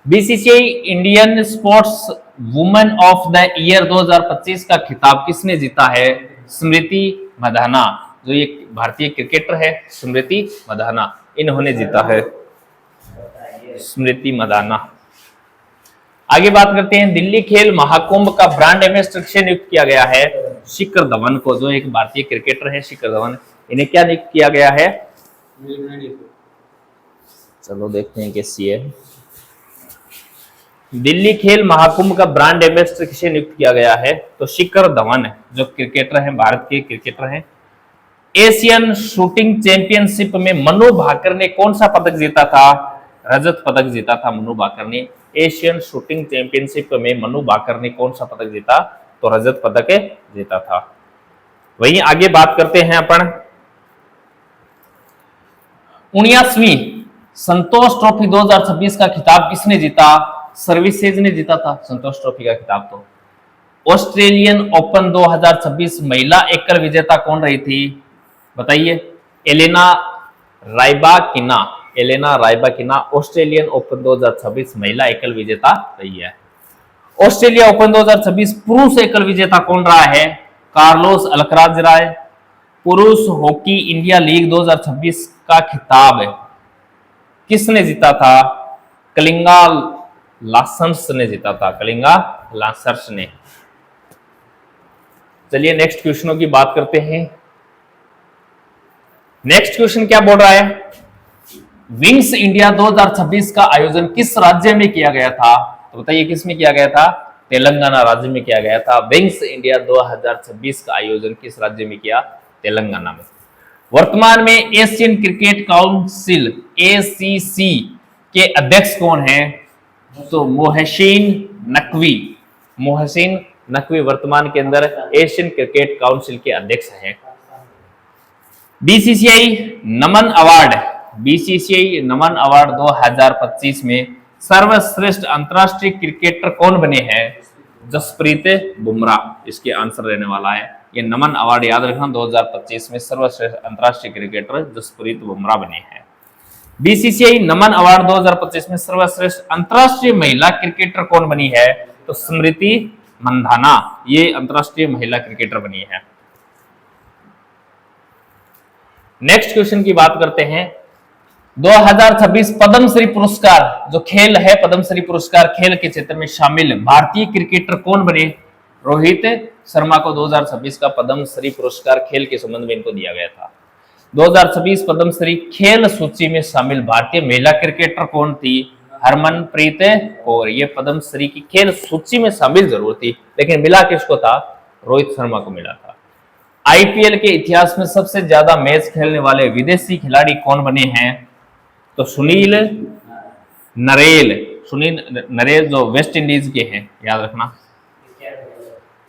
BCCI Indian sports women of the year 2025 का खिताब किसने जीता है? स्मृति मधाना, जो ये भारतीय क्रिकेटर है स्मृति मधाना, इन्होंने जीता है। स्मृति मधाना। आगे बात करते हैं, दिल्ली खेल महाकुंभ का ब्रांड एम्बेसडर किसे नियुक्त किया गया है? शिखर धवन को, जो एक भारतीय क्रिकेटर है शिखर धवन, इन्हें क्या नियुक्त किया गया है? चलो देखते हैं कैसी है। दिल्ली खेल महाकुंभ का ब्रांड एम्बेसडर किसे नियुक्त किया गया है? तो शिखर धवन, जो क्रिकेटर हैं, भारत के क्रिकेटर हैं। एशियन शूटिंग चैंपियनशिप में मनु भाकर ने कौन सा पदक जीता था? रजत पदक जीता था मनु भाकर ने। एशियन शूटिंग चैंपियनशिप में मनु भाकर ने कौन सा पदक जीता? तो रजत पदक जीता था। वहीं आगे बात करते हैं अपन 79वीं संतोष ट्रॉफी 2026 का खिताब किसने जीता? सर्विसेज ने जीता था संतोष ट्रॉफी का खिताब। तो ऑस्ट्रेलियन ओपन 2026 महिला एकल विजेता कौन रही थी बताइए? एलेना राइबाकिना। एलेना राइबाकिना ऑस्ट्रेलियन ओपन 2026 महिला एकल विजेता रही है। ऑस्ट्रेलिया ओपन 2026 पुरुष एकल विजेता कौन रहा है? कार्लोस अल्कराज रहा है। पुरुष हॉकी इंडिया लीग 2026 का खिताब किसने जीता था? कलिंगा लासर्स ने जीता था, कलिंगा लासर्स ने। चलिए नेक्स्ट क्वेश्चनों की बात करते हैं। नेक्स्ट क्वेश्चन क्या बोल रहा है? विंग्स इंडिया 2026 का आयोजन किस राज्य में किया गया था? तो बताइए किस में किया गया था? तेलंगाना राज्य में किया गया था। विंग्स इंडिया 2026 का आयोजन किस राज्य में किया? तेलंगाना में। वर्तमान में एशियन क्रिकेट काउंसिल ACC के अध्यक्ष कौन है? तो मोहसिन नकवी। मोहसिन नकवी वर्तमान के अंदर एशियन क्रिकेट काउंसिल के अध्यक्ष हैं। बीसीसीआई नमन अवार्ड, बीसीसीआई नमन अवार्ड 2025 में सर्वश्रेष्ठ अंतरराष्ट्रीय क्रिकेटर कौन बने हैं? जसप्रीत बुमराह इसके आंसर रहने वाला है। ये नमन अवार्ड याद रखना, 2025 में सर्वश्रेष्ठ अंतरराष्ट्रीय क्रिकेटर जसप्रीत बुमराह बने हैं। बीसीसीआई नमन अवार्ड 2025 में सर्वश्रेष्ठ अंतरराष्ट्रीय महिला क्रिकेटर कौन बनी है? तो स्मृति मंधाना ये अंतरराष्ट्रीय महिला क्रिकेटर बनी है। नेक्स्ट क्वेश्चन की बात करते हैं। 2026 पद्मश्री पुरस्कार जो खेल है, पद्मश्री पुरस्कार खेल के क्षेत्र में शामिल भारतीय क्रिकेटर कौन बने? रोहित शर्मा को 2026 का पद्मश्री पुरस्कार खेल के संबंध में इनको दिया गया था। 2026 पद्मश्री खेल सूची में शामिल भारतीय महिला क्रिकेटर कौन थी? हरमनप्रीत कौर। ये पद्मश्री की खेल सूची में शामिल जरूर थी, लेकिन मिला किसको था? रोहित शर्मा को मिला था। आईपीएल के इतिहास में सबसे ज्यादा मैच खेलने वाले विदेशी खिलाड़ी कौन बने हैं? तो सुनील नरेल जो वेस्ट इंडीज के हैं, याद रखना।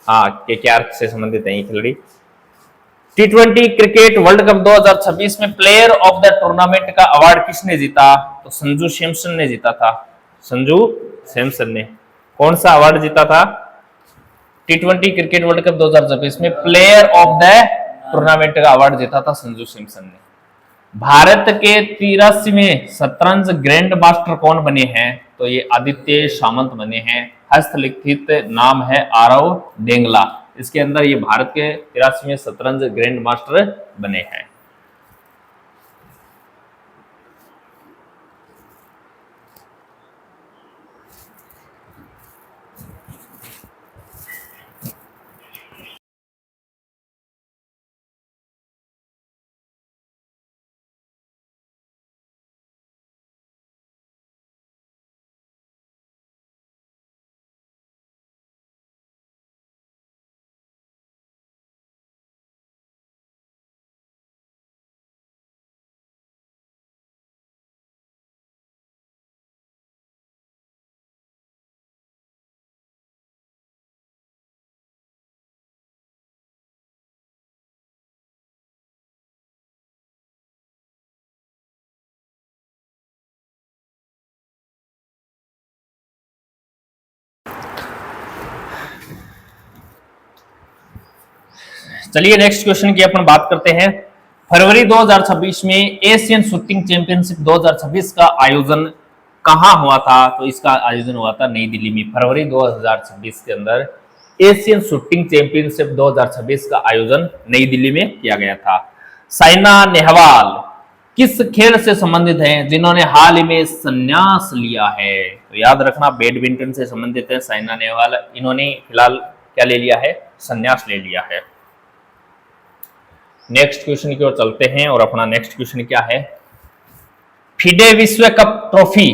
हाँ, केकेआर से संबंधित है ये खिलाड़ी। T20 क्रिकेट वर्ल्ड कप 2026 में प्लेयर ऑफ द टूर्नामेंट का अवार्ड किसने जीता? तो संजू सैमसन ने जीता था। संजू सैमसन ने कौन सा अवार्ड जीता था? T20 क्रिकेट वर्ल्ड कप 2026 में प्लेयर ऑफ द टूर्नामेंट का अवार्ड जीता था संजू सैमसन ने। भारत के 83वें शतरंज ग्रैंड मास्टर कौन बने हैं? तो ये आदित्य सामंत बने हैं। हस्तलिखित नाम है आरव डेंगला। इसके अंदर ये भारत के 83वें शतरंज ग्रैंड मास्टर बने हैं। चलिए नेक्स्ट क्वेश्चन की अपन बात करते हैं। फरवरी 2026 में एशियन शूटिंग चैंपियनशिप 2026 का आयोजन कहां हुआ था? तो इसका आयोजन हुआ था नई दिल्ली में। फरवरी 2026 के अंदर एशियन शूटिंग चैंपियनशिप 2026 का आयोजन नई दिल्ली में किया गया था। साइना नेहवाल किस खेल से संबंधित हैं जिन्होंने हाल ही में संन्यास लिया है? तो याद रखना बैडमिंटन से संबंधित है साइना नेहवाल। इन्होंने फिलहाल क्या ले लिया है? संन्यास ले लिया है। नेक्स्ट क्वेश्चन की ओर चलते हैं और अपना नेक्स्ट क्वेश्चन क्या है? फीडे विश्व कप ट्रॉफी,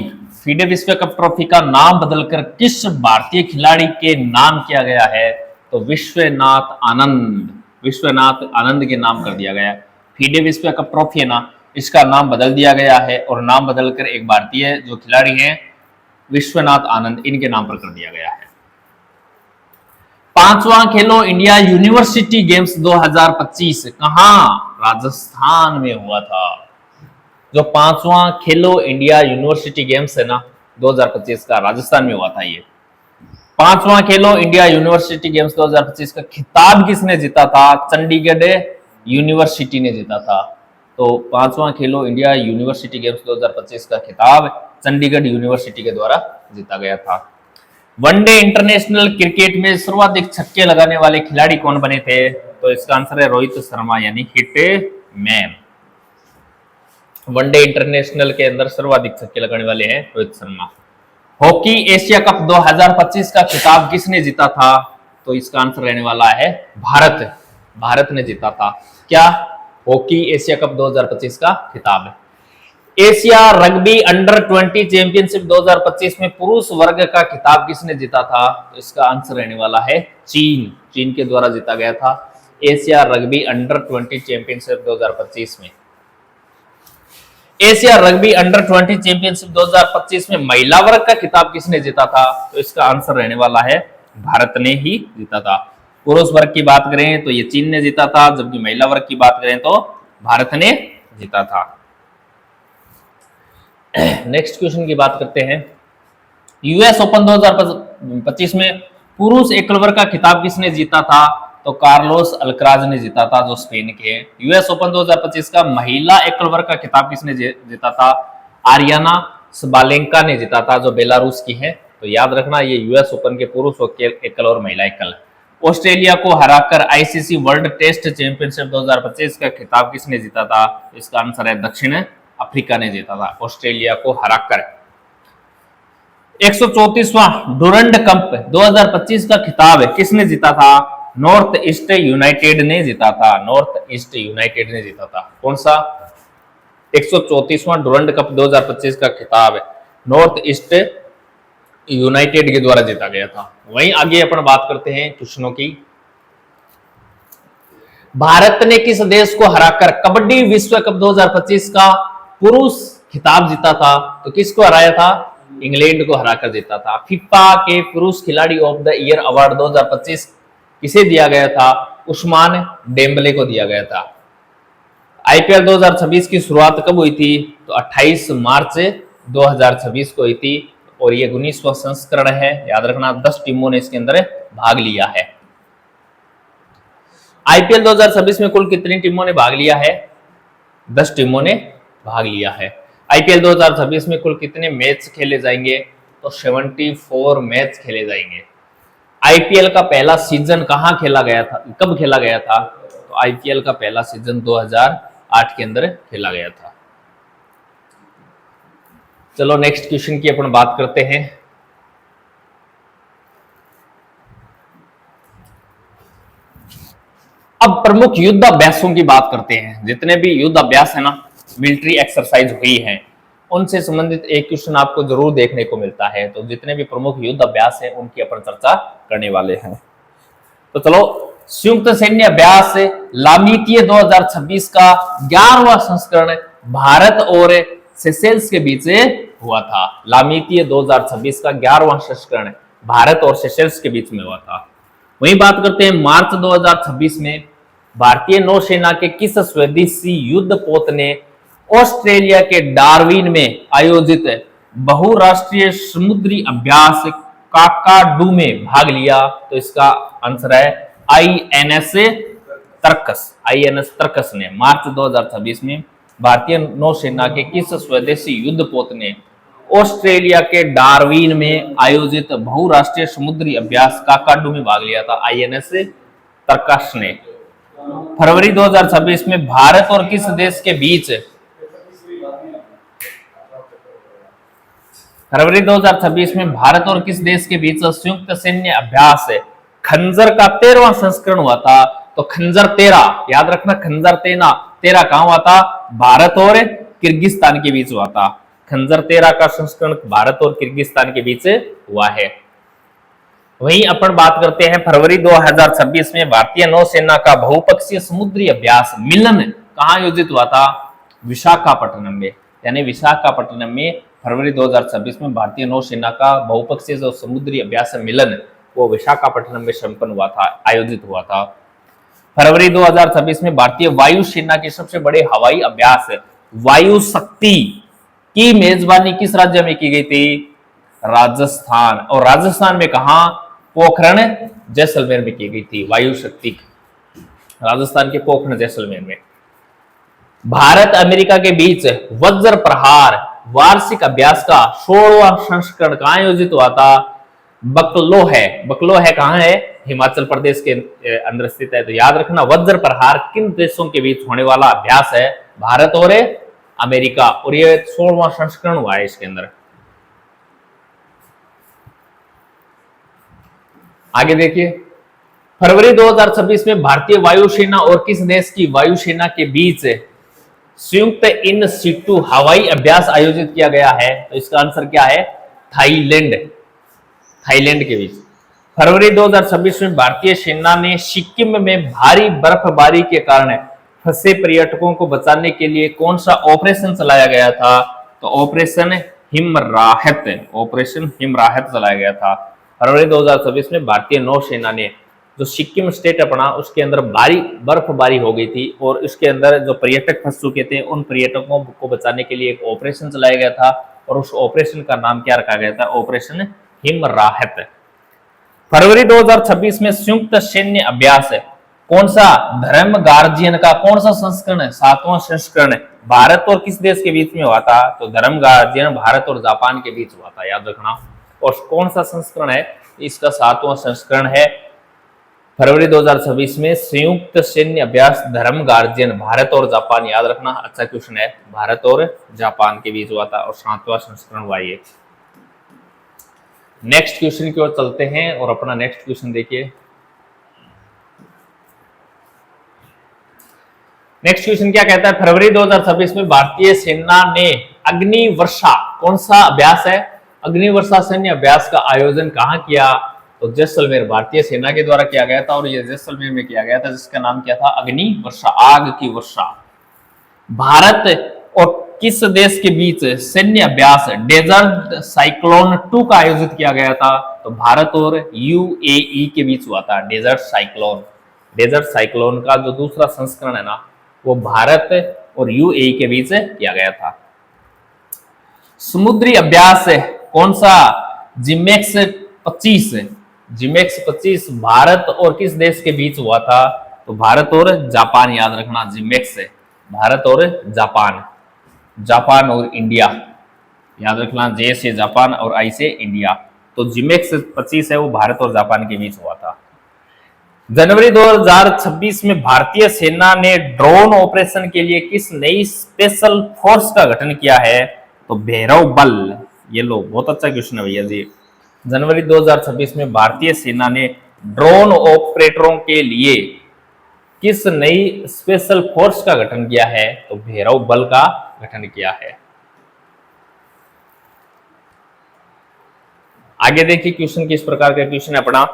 फीडे विश्व कप ट्रॉफी का नाम बदलकर किस भारतीय खिलाड़ी के नाम किया गया है? तो विश्वनाथ आनंद, विश्वनाथ आनंद के नाम कर दिया गया। फीडे विश्व कप ट्रॉफी है ना, इसका नाम बदल दिया गया है और नाम बदलकर एक भारतीय जो खिलाड़ी हैं विश्वनाथ आनंद, इनके नाम पर कर दिया गया है। 5वां खेलो इंडिया यूनिवर्सिटी गेम्स 2025 कहां? राजस्थान में हुआ था। जो 5वां खेलो इंडिया यूनिवर्सिटी गेम्स है ना 2025 का, राजस्थान में हुआ था। ये 5वां खेलो इंडिया यूनिवर्सिटी गेम्स 2025 का खिताब किसने जीता था? चंडीगढ़ यूनिवर्सिटी ने जीता था। तो 5वां खेलो इंडिया यूनिवर्सिटी गेम्स 2025 का खिताब चंडीगढ़ यूनिवर्सिटी के द्वारा जीता गया था। वनडे इंटरनेशनल क्रिकेट में सर्वाधिक छक्के लगाने वाले खिलाड़ी कौन बने थे? तो इसका आंसर है रोहित शर्मा यानी हिट मैन। वनडे इंटरनेशनल के अंदर सर्वाधिक छक्के लगाने वाले हैं Rohit Sharma. Hockey Asia cup 2025 का खिताब किसने जीता था? तो इसका आंसर रहने वाला है भारत। भारत ने जीता था क्या? हॉकी एशिया कप 2025 का खिताब। एशिया रग्बी अंडर 20 चैंपियनशिप 2025 में पुरुष वर्ग का खिताब किसने जीता था? तो इसका आंसर रहने वाला है चीन। चीन के द्वारा जीता गया था एशिया रग्बी अंडर 20 चैंपियनशिप 2025 में। एशिया रग्बी अंडर 20 चैंपियनशिप 2025 में महिला वर्ग का खिताब किसने जीता था? तो इसका आंसर रहने वाला है भारत ने ही जीता था। पुरुष वर्ग की बात करें तो ये चीन ने जीता था, जबकि महिला वर्ग की बात करें तो भारत ने जीता था। नेक्स्ट क्वेश्चन की बात करते हैं। यूएस ओपन 2025 में पुरुष एकल वर्ग का खिताब किसने जीता था? तो कार्लोस अल्कराज ने जीता था, जो स्पेन के हैं। यूएस ओपन 2025 का महिला एकल वर्ग का खिताब किसने जीता था? आरियाना सबालेंका ने जीता था, जो बेलारूस की है। तो याद रखना, ये यूएस ओपन के पुरुष एकल और महिला एकल। ऑस्ट्रेलिया को हराकर आईसीसी वर्ल्ड टेस्ट चैंपियनशिप 2025 का खिताब किसने जीता था? इसका आंसर है दक्षिण अफ्रीका ने जीता था, ऑस्ट्रेलिया को हराकर। 134वां डुरंड कप 2025 का खिताब किसने जीता था? नॉर्थ ईस्ट यूनाइटेड ने जीता था, नॉर्थ ईस्ट यूनाइटेड ने जीता था। कौन सा? 134वां डुरंड कप 2025 का खिताब नॉर्थ ईस्ट यूनाइटेड के द्वारा जीता गया था। वहीं आगे अपन बात करते हैं क्वेश्चनों की। भारत ने किस देश को हराकर कबड्डी विश्व कप 2025 का पुरुष खिताब जीता था? तो किसको हराया था? इंग्लैंड को हराकर जीता था। फीफा के पुरुष खिलाड़ी ऑफ द ईयर अवार्ड 2025 किसे दिया गया था? उस्मान डेम्बले को दिया गया था। आईपीएल 2026 की शुरुआत कब हुई थी? तो 28 मार्च 2026 को हुई थी, और ये 19वां संस्करण है। याद रखना, 10 टीमों ने इसके अंदर भाग लिया है। आईपीएल 2026 में कुल कितनी टीमों ने भाग लिया है? 10 टीमों ने भाग लिया है। आईपीएल 2026 में कुल कितने मैच खेले जाएंगे? तो 74 मैच खेले जाएंगे। आईपीएल का पहला सीजन कहां खेला गया था, कब खेला गया था? तो आईपीएल का पहला सीजन 2008 के अंदर खेला गया था। चलो नेक्स्ट क्वेश्चन की अपन बात करते हैं। अब प्रमुख युद्ध अभ्यासों की बात करते हैं। जितने भी युद्ध अभ्यास है ना, मिलिट्री एक्सरसाइज हुई है, उनसे संबंधित एक क्वेश्चन आपको जरूर देखने को मिलता है। तो जितने भी प्रमुख युद्ध अभ्यास है उनकी अपन चर्चा करने वाले हैं। तो चलो, संयुक्त सैन्य अभ्यास लामीतीय 2026 का 11वां संस्करण भारत और सेशेल्स के बीच हुआ था। लामीतीय 2026 का 11वां संस्करण भारत और सेशेल्स के बीच में हुआ था। वहीं बात करते हैं मार्च 2026 में भारतीय नौसेना के किस स्वदेशी युद्धपोत ने ऑस्ट्रेलिया के डार्विन में आयोजित बहुराष्ट्रीय समुद्री अभ्यास काकाडू में भाग लिया? तो इसका आंसर है आईएनएस तरकस। आईएनएस तरकस ने मार्च 2026 में भारतीय नौसेना के किस स्वदेशी युद्धपोत ने ऑस्ट्रेलिया के डार्विन में आयोजित बहुराष्ट्रीय समुद्री अभ्यास काकाडू में भाग लिया था? आईएनएस तरकस ने। फरवरी 2026 में भारत और किस देश के बीच फरवरी 2026 में भारत और किस देश के बीच संयुक्त सैन्य अभ्यास खंजर का 13वां संस्करण हुआ था? तो खंजर 13, याद रखना, खंजर 13 कहां हुआ था? भारत और किर्गिस्तान के बीच हुआ था। खंजर 13 का संस्करण भारत और किर्गिस्तान के बीच हुआ है। वहीं अपन बात करते हैं फरवरी 2026 में भारतीय नौसेना का बहुपक्षीय समुद्री अभ्यास मिलन कहां आयोजित हुआ था? विशाखापट्टनम में। यानी विशाखापट्टनम में फरवरी 2026 में भारतीय नौसेना का बहुपक्षीय जो समुद्री अभ्यास मिलन वो विशाखापट्टनम में संपन्न हुआ था, आयोजित हुआ था। फरवरी 2026 में भारतीय वायुसेना के सबसे बड़े हवाई अभ्यास वायु शक्ति की मेजबानी किस राज्य में की गई थी? राजस्थान। और राजस्थान में कहा? पोखरण जैसलमेर में की गई थी वायु शक्ति, राजस्थान के पोखरण जैसलमेर में। भारत अमेरिका के बीच वज्र प्रहार वार्षिक अभ्यास का 16वां संस्करण कहां आयोजित हुआ था? बकलो है कहां है? हिमाचल प्रदेश के अंदर स्थित है। तो याद रखना, वज्र प्रहार किन देशों के बीच होने वाला अभ्यास है? भारत और अमेरिका, और ये 16वां संस्करण हुआ है इसके अंदर। आगे देखिए, फरवरी 2026 में भारतीय वायुसेना और किस देश की वायुसेना के बीच संयुक्त इन सिटू हवाई अभ्यास आयोजित किया गया है? तो इसका आंसर क्या है? थाईलैंड, थाईलैंड के बीच। फरवरी 2026 में भारतीय सेना ने सिक्किम में भारी बर्फबारी के कारण फंसे पर्यटकों को बचाने के लिए कौन सा ऑपरेशन चलाया गया था? तो ऑपरेशन हिमराहत, ऑपरेशन हिमराहत चलाया गया था। फरवरी 2026 में भारतीय नौसेना ने जो सिक्किम स्टेट अपना, उसके अंदर भारी बर्फबारी हो गई थी और उसके अंदर जो पर्यटक फंस चुके थे, उन पर्यटकों को बचाने के लिए एक ऑपरेशन चलाया गया था और उस ऑपरेशन का नाम क्या रखा गया था? ऑपरेशन हिमराहत। फरवरी 2026 में संयुक्त सैन्य अभ्यास कौन सा धर्म गार्जियन का कौन सा संस्करण है? 7वां संस्करण भारत और किस देश के बीच में हुआ था? तो धर्म गार्जियन भारत और जापान के बीच हुआ था, याद रखना। और कौन सा संस्करण है? इसका 7वां संस्करण है। फरवरी 2026 में संयुक्त सैन्य अभ्यास धर्म गार्जियन भारत और जापान, याद रखना, अच्छा क्वेश्चन है, भारत और जापान के बीच हुआ था और 7वां संस्करण हुआ ये। नेक्स्ट क्वेश्चन की ओर चलते हैं और अपना नेक्स्ट क्वेश्चन देखिए। नेक्स्ट क्वेश्चन क्या कहता है? फरवरी 2026 में भारतीय सेना ने अग्नि वर्षा, कौन सा अभ्यास है? अग्नि वर्षा सैन्य अभ्यास का आयोजन कहां किया? तो जैसलमेर, भारतीय सेना के द्वारा किया गया था और यह जैसलमेर में किया गया था, जिसका नाम क्या था? अग्नि वर्षा, आग की वर्षा। भारत और किस देश के बीच सैन्य अभ्यास डेजर्ट साइक्लोन 2 का आयोजित किया गया था? तो भारत और यूएई के बीच हुआ था डेजर्ट साइक्लोन। डेजर्ट साइक्लोन का जो दूसरा संस्करण है ना, वो भारत और यूएई के बीच किया गया था। समुद्री अभ्यास कौन सा? जिमेक्स 25, जिमेक्स 25 भारत और किस देश के बीच हुआ था? तो भारत और जापान, याद रखना, जिमेक्स है भारत और जापान, जापान और इंडिया, याद रखना, जे से जापान और आई से इंडिया। तो जिमेक्स 25 है वो भारत और जापान के बीच हुआ था। जनवरी 2026 में भारतीय सेना ने ड्रोन ऑपरेशन के लिए किस नई स्पेशल फोर्स का गठन किया है? तो भैरव बल। ये लो, बहुत अच्छा क्वेश्चन है भैया जी। जनवरी 2026 में भारतीय सेना ने ड्रोन ऑपरेटरों के लिए किस नई स्पेशल फोर्स का गठन किया है? तो भैरव बल का गठन किया है। आगे देखिए क्वेश्चन किस प्रकार का क्वेश्चन है अपना।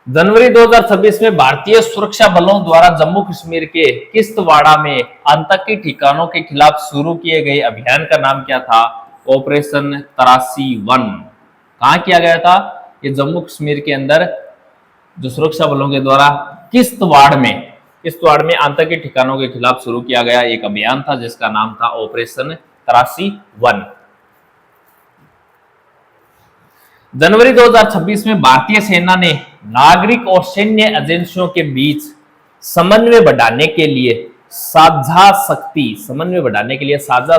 जनवरी 2026 में भारतीय सुरक्षा बलों द्वारा जम्मू कश्मीर के किश्तवाड़ा में आतंकी ठिकानों के खिलाफ शुरू किए गए अभियान का नाम क्या था? ऑपरेशन 83-1। कहां किया गया था? ये जम्मू कश्मीर के अंदर जो सुरक्षा बलों के द्वारा किश्तवाड़ में आतंकी ठिकानों के खिलाफ शुरू किया गया एक अभियान था, जिसका नाम था ऑपरेशन 83-1। जनवरी 2026 में भारतीय सेना ने नागरिक और सैन्य एजेंसियों के बीच समन्वय बढ़ाने के लिए साझा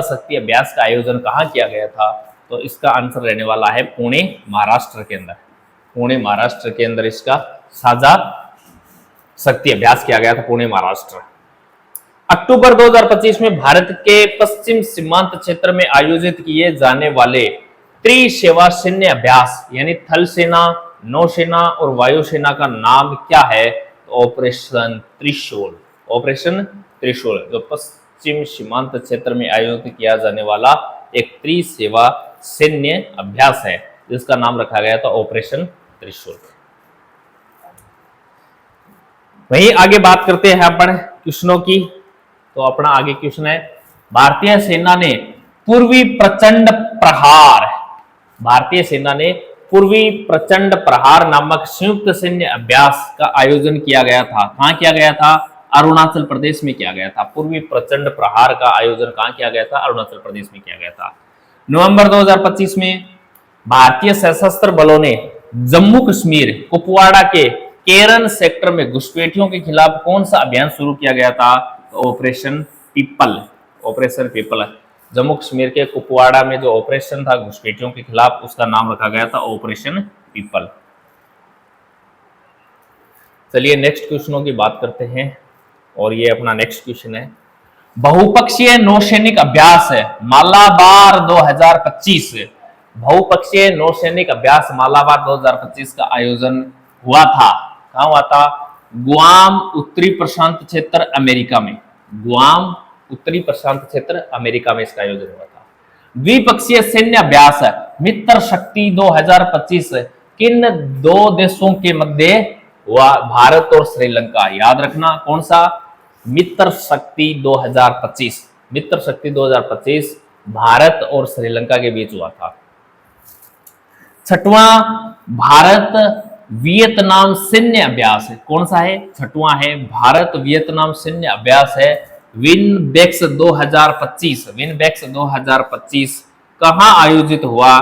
शक्ति अभ्यास का आयोजन कहां किया गया था? तो इसका आंसर रहने वाला है पुणे, महाराष्ट्र के अंदर। पुणे, महाराष्ट्र के अंदर इसका साझा शक्ति अभ्यास किया गया था, पुणे, महाराष्ट्र। अक्टूबर 2025 में भारत के पश्चिम सीमांत क्षेत्र में आयोजित किए जाने वाले त्रिसेवा सैन्य अभ्यास यानी थल सेना, नौसेना और वायुसेना का नाम क्या है? तो ऑपरेशन त्रिशूल। ऑपरेशन त्रिशूल जो पश्चिम सीमांत क्षेत्र में आयोजित किया जाने वाला एक त्रिसेवा सैन्य अभ्यास है, जिसका नाम रखा गया था ऑपरेशन त्रिशूल। वहीं आगे बात करते हैं अपन क्वेश्चनों की। तो अपना आगे क्वेश्चन है, भारतीय सेना ने पूर्वी प्रचंड प्रहार नामक संयुक्त सैन्य अभ्यास का आयोजन किया गया था। कहां किया गया था? अरुणाचल प्रदेश में किया गया था। पूर्वी प्रचंड प्रहार का आयोजन कहां किया गया था? अरुणाचल प्रदेश में किया गया था। नवंबर 2025 में भारतीय सशस्त्र बलों ने जम्मू कश्मीर कुपवाड़ा के केरन सेक्टर में घुसपैठियों के खिलाफ कौन सा अभियान शुरू किया गया था? तो operation people. Operation people. Jammu Kashmir के कुपवाड़ा में जो ऑपरेशन था घुसपैठियों के खिलाफ, उसका नाम रखा गया था ऑपरेशन पीपल। चलिए नेक्स्ट क्वेश्चनों की बात करते हैं और ये अपना नेक्स्ट क्वेश्चन है। बहुपक्षीय नौसैनिक अभ्यास मालाबार 2025, बहुपक्षीय नौसैनिक अभ्यास मालाबार 2025 का आयोजन हुआ था। कहां हुआ था? गुआम, उत्तरी प्रशांत क्षेत्र, अमेरिका में। गुआम, उत्तरी प्रशांत क्षेत्र, अमेरिका में इसका आयोजन हुआ था। द्विपक्षीय सैन्य अभ्यास मित्र शक्ति 2025 किन दो देशों के मध्य हुआ? भारत और श्रीलंका। याद रखना कौन सा? मित्र शक्ति 2025, मित्र शक्ति 2025 भारत और श्रीलंका के बीच हुआ था। छठवां भारत वियतनाम सैन्य अभ्यास है, कौन सा है? छठवां है भारत वियतनाम सैन्य अभ्यास है विनबेक्स 2025। विनबेक्स 2025 कहां आयोजित हुआ?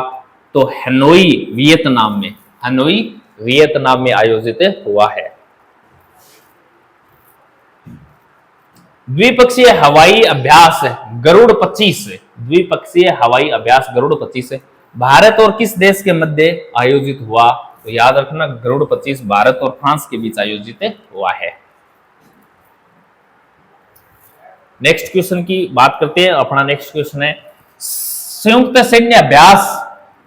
तो हनोई, वियतनाम में। हनोई, वियतनाम में आयोजित हुआ है। द्विपक्षीय हवाई अभ्यास गरुड़ 25, द्विपक्षीय हवाई अभ्यास गरुड़ 25 भारत और किस देश के मध्य आयोजित हुआ? तो याद रखना गरुड़ 25 भारत और फ्रांस के बीच आयोजित हुआ है। नेक्स्ट क्वेश्चन की बात करते हैं। अपना नेक्स्ट क्वेश्चन है संयुक्त सैन्य अभ्यास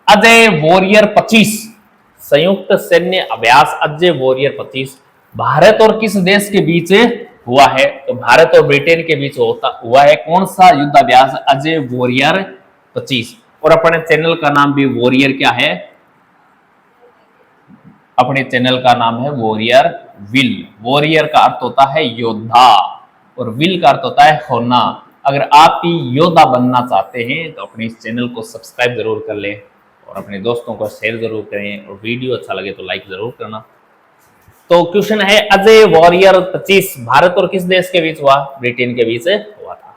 अजय वॉरियर 25, संयुक्त सैन्य अभ्यास अजय वॉरियर 25 भारत और किस देश के बीच हुआ है? तो भारत और ब्रिटेन के बीच हुआ है। कौन सा युद्धाभ्यास? अजय वॉरियर 25। और अपने चैनल का नाम भी वॉरियर क्या है? अपने चैनल का नाम है वॉरियर विल। वॉरियर का अर्थ होता है योद्धा और विल का अर्थ होता है होना। अगर आप भी योद्धा बनना चाहते हैं तो अपने इस चैनल को सब्सक्राइब जरूर कर लें और अपने दोस्तों को शेयर जरूर करें और वीडियो अच्छा लगे तो लाइक जरूर करना। तो क्वेश्चन है अजय वॉरियर 25 भारत और किस देश के बीच हुआ? ब्रिटेन के बीच हुआ था।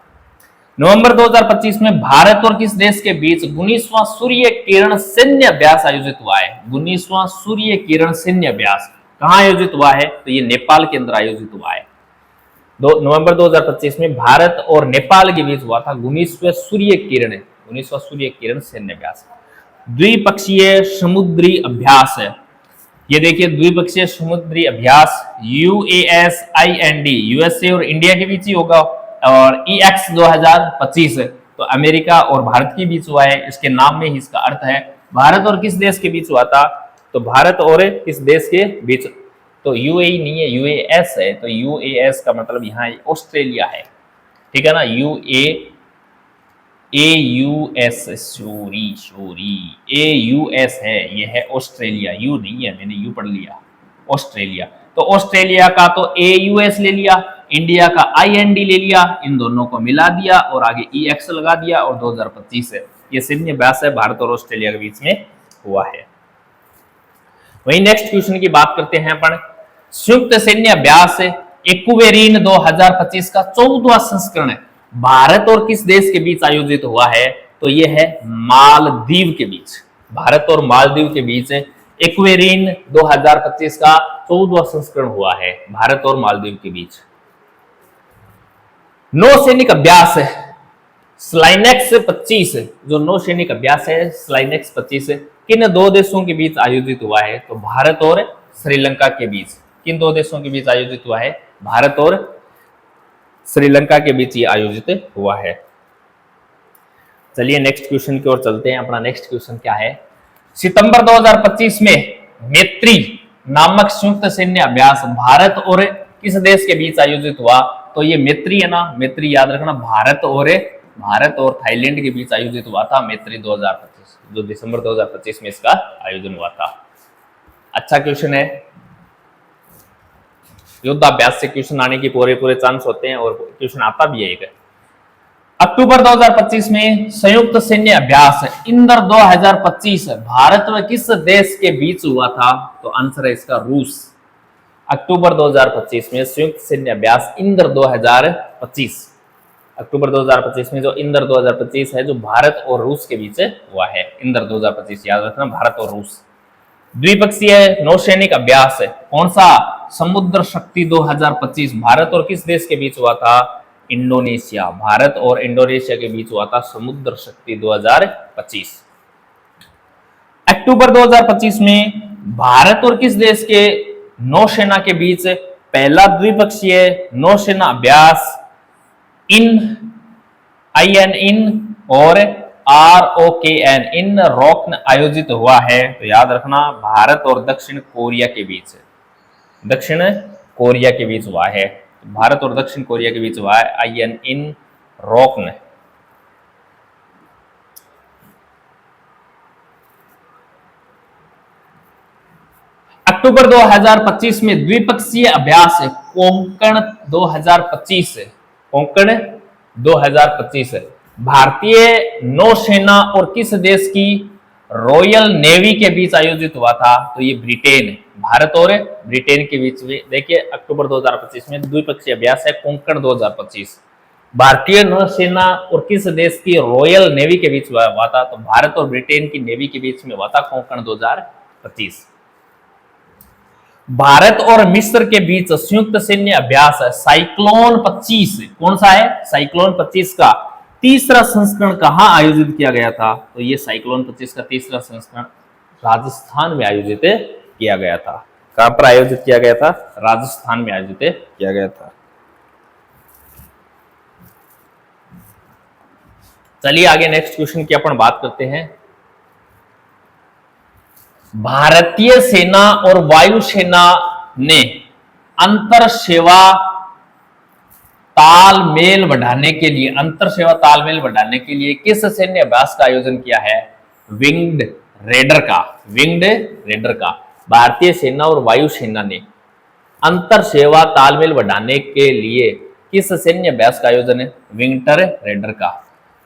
नवंबर 2025 में भारत और किस देश के बीच 19वां सूर्य किरण सैन्य अभ्यास आयोजित हुआ है? 19वां सूर्य किरण सैन्य अभ्यास कहां आयोजित हुआ है? तो ये नेपाल के अंदर आयोजित हुआ है। नवंबर 2025 में भारत और नेपाल के बीच हुआ था 19वां सूर्य किरण, 19वां सूर्य किरण सैन्य अभ्यास। द्विपक्षीय समुद्री अभ्यास है, ये देखिए द्विपक्षीय समुद्री अभ्यास UASIND, यूएसए और इंडिया के बीच ही होगा। और EX 2025 तो अमेरिका और भारत के बीच हुआ है। इसके नाम में ही इसका अर्थ है। भारत और किस देश के बीच हुआ था? तो भारत और किस देश के बीच? तो UAE नहीं है, UAS है। तो UAS का मतलब यहाँ ऑस्ट्रेलिया है, ठीक है ना। AUS है, ये है ऑस्ट्रेलिया। यू नहीं है, मैंने यू पढ़ लिया, ऑस्ट्रेलिया। तो ऑस्ट्रेलिया का तो AUS ले लिया, इंडिया का IND ले लिया, इन दोनों को मिला दिया और आगे EX लगा दिया और 2025 है। ये सैन्य अभ्यास है भारत और ऑस्ट्रेलिया के बीच में हुआ है। वही नेक्स्ट क्वेश्चन की बात करते हैं अपन। संयुक्त सैन्य अभ्यास एक्वेरीन 2025 का 14वां संस्करण है भारत और किस देश के बीच आयोजित हुआ है? तो ये है मालदीव के बीच। भारत और मालदीव के बीच एक्वेरीन 2025 का 14वां संस्करण हुआ है भारत और मालदीव के बीच। नौसैनिक अभ्यास स्लाइनेक्स 25, जो नौसैनिक अभ्यास है स्लाइनेक्स 25 किन दो देशों के बीच आयोजित हुआ है? तो भारत और श्रीलंका के बीच। किन दो देशों के बीच आयोजित हुआ है? भारत और श्रीलंका के बीच ये आयोजित हुआ है। चलिए नेक्स्ट क्वेश्चन की ओर चलते हैं। अपना नेक्स्ट क्वेश्चन क्या है? सितंबर 2025 में मैत्री नामक संयुक्त सैन्य अभ्यास भारत और किस देश के बीच आयोजित हुआ? तो ये मैत्री है ना, मैत्री याद रखना भारत और थाईलैंड के बीच आयोजित हुआ था मैत्री 2025, जो दिसंबर 2025 में इसका आयोजन हुआ था। अच्छा क्वेश्चन है। युद्धाभ्यास से क्वेश्चन आने की पूरे चांस होते हैं और क्वेश्चन आता भी है एक। अक्टूबर 2025 में संयुक्त सैन्य अभ्यास इंद्र 2025 भारत व किस देश के बीच हुआ था? तो आंसर है इसका रूस। अक्टूबर 2025 में संयुक्त सैन्य अभ्यास इंद्र 2025, अक्टूबर 2025 में जो इंद्र 2025 है जो भारत और रूस के बीच हुआ है। इंद्र 2025 याद रखना, भारत और रूस। द्विपक्षीय नौसैनिक अभ्यास है कौन सा? समुद्र शक्ति 2025 भारत और किस देश के बीच हुआ था? इंडोनेशिया। भारत और इंडोनेशिया के बीच हुआ था समुद्र शक्ति 2025। अक्टूबर 2025 में भारत और किस देश के नौसेना के बीच पहला द्विपक्षीय नौसेना अभ्यास इन, IN इन और ROKN इन रॉक्न आयोजित हुआ है। तो याद रखना भारत और दक्षिण कोरिया के बीच, दक्षिण कोरिया के बीच हुआ है। भारत और दक्षिण कोरिया के बीच हुआ है IN इन रॉक्न। अक्टूबर 2025 में द्विपक्षीय अभ्यास कोंकण 2025, कोंकण 2025 भारतीय नौसेना और किस देश की रॉयल नेवी के बीच आयोजित हुआ था? तो ये ब्रिटेन, भारत और ब्रिटेन के बीच में। देखिए अक्टूबर 2025 में द्विपक्षीय अभ्यास है कोंकण 2025, भारतीय नौसेना और किस देश की रॉयल नेवी के बीच हुआ था? तो भारत और ब्रिटेन की नेवी के बीच में हुआ था कोंकण 2025। भारत और मिस्र के बीच संयुक्त सैन्य अभ्यास साइक्लोन 25, कौन सा है? साइक्लोन 25 का तीसरा संस्करण कहां आयोजित किया गया था? तो ये साइक्लोन 25 का तीसरा संस्करण राजस्थान में आयोजित किया गया था। कहां पर आयोजित किया गया था? राजस्थान में आयोजित किया गया था। चलिए आगे नेक्स्ट क्वेश्चन की अपन बात करते हैं। भारतीय सेना और वायुसेना ने अंतर सेवा तालमेल बढ़ाने के लिए, अंतर सेवा तालमेल बढ़ाने के लिए किस सैन्य अभ्यास का आयोजन किया है? विंग्ड रेडर का, विंग्ड रेडर का। भारतीय सेना और वायुसेना ने अंतर सेवा तालमेल बढ़ाने के लिए किस सैन्य अभ्यास का आयोजन है? विंटर रेडर का।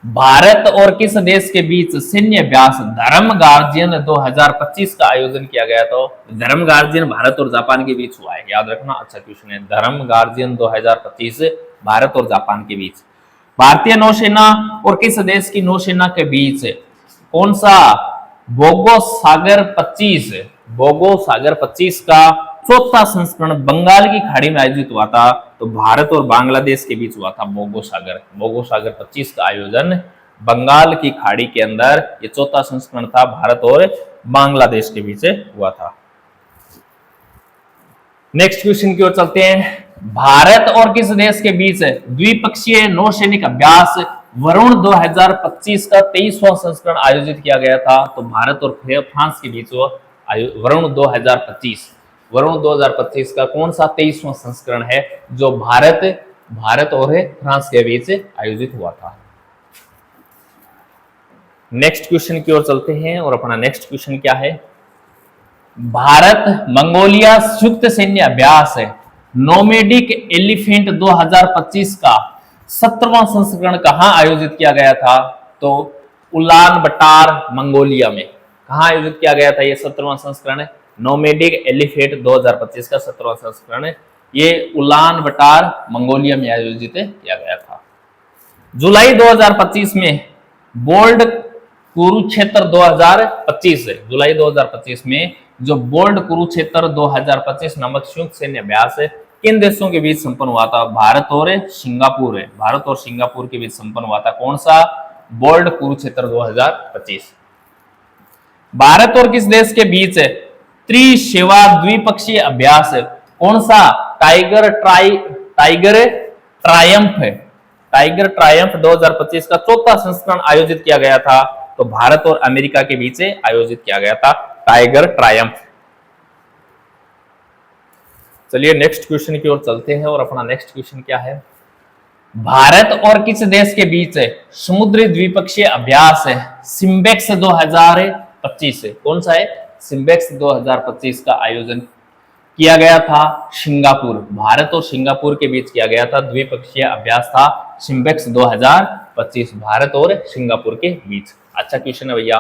भारत और किस देश के बीच सैन्य अभ्यास धर्म गार्जियन 2025 का आयोजन किया गया? तो धर्म गार्जियन भारत और जापान के बीच हुआ है। याद रखना, अच्छा क्वेश्चन है। धर्म गार्जियन 2025 भारत और जापान के बीच। भारतीय नौसेना और किस देश की नौसेना के बीच कौन सा बोगो सागर 25, बोगो सागर 25 का चौथा संस्करण बंगाल की खाड़ी में आयोजित हुआ था? तो भारत और बांग्लादेश के बीच हुआ था बोगो सागर। बोगो सागर 25 का आयोजन बंगाल की खाड़ी के अंदर, ये चौथा संस्करण था, भारत और बांग्लादेश के बीच हुआ था। नेक्स्ट क्वेश्चन की ओर चलते हैं। भारत और किस देश के बीच द्विपक्षीय नौसैनिक अभ्यास वरुण 2025 का 23वां संस्करण आयोजित किया गया था? तो भारत और फ्रांस के बीच वरुण 2025, वरुण 2025 का कौन सा 23वां संस्करण है जो भारत और फ्रांस के बीच आयोजित हुआ था? नेक्स्ट क्वेश्चन की ओर चलते हैं और अपना नेक्स्ट क्वेश्चन क्या है? भारत मंगोलिया संयुक्त सैन्य अभ्यास नोमेडिक एलिफेंट 2025 का 17वां संस्करण कहां आयोजित किया गया था? तो उलान बटार मंगोलिया में। कहां आयोजित किया गया था ये 17वां संस्करण? नोमेडिक एलिफेंट 2025 का 17वां संस्करण ये उलान बटार मंगोलिया में आयोजित किया गया था। जुलाई 2025 में बोल्ड कुरुक्षेत्र 2025, जुलाई 2025 में जो बोल्ड कुरुक्षेत्र 2025 नामक संयुक्त सैन्य अभ्यास किन देशों के बीच संपन्न हुआ था? भारत और सिंगापुर है, भारत और सिंगापुर के बीच संपन्न हुआ था। कौन सा? बोल्ड कुरुक्षेत्र 2025। भारत और किस देश के बीच त्रिसेवा द्विपक्षीय अभ्यास कौन सा? टाइगर ट्रायम्फ 2025 का चौथा संस्करण आयोजित किया गया था? तो भारत और अमेरिका के बीच आयोजित किया गया था टाइगर ट्रायम्फ। चलिए नेक्स्ट क्वेश्चन की ओर चलते हैं और अपना नेक्स्ट क्वेश्चन क्या है? भारत और किस देश के बीच समुद्री द्विपक्षीय अभ्यास सिम्बेक्स 2025, कौन सा है? सिम्बेक्स 2025 का आयोजन किया गया था सिंगापुर, भारत और सिंगापुर के बीच किया गया था। द्विपक्षीय अभ्यास था सिम्बेक्स 2025, भारत और सिंगापुर के बीच। अच्छा क्वेश्चन है भैया।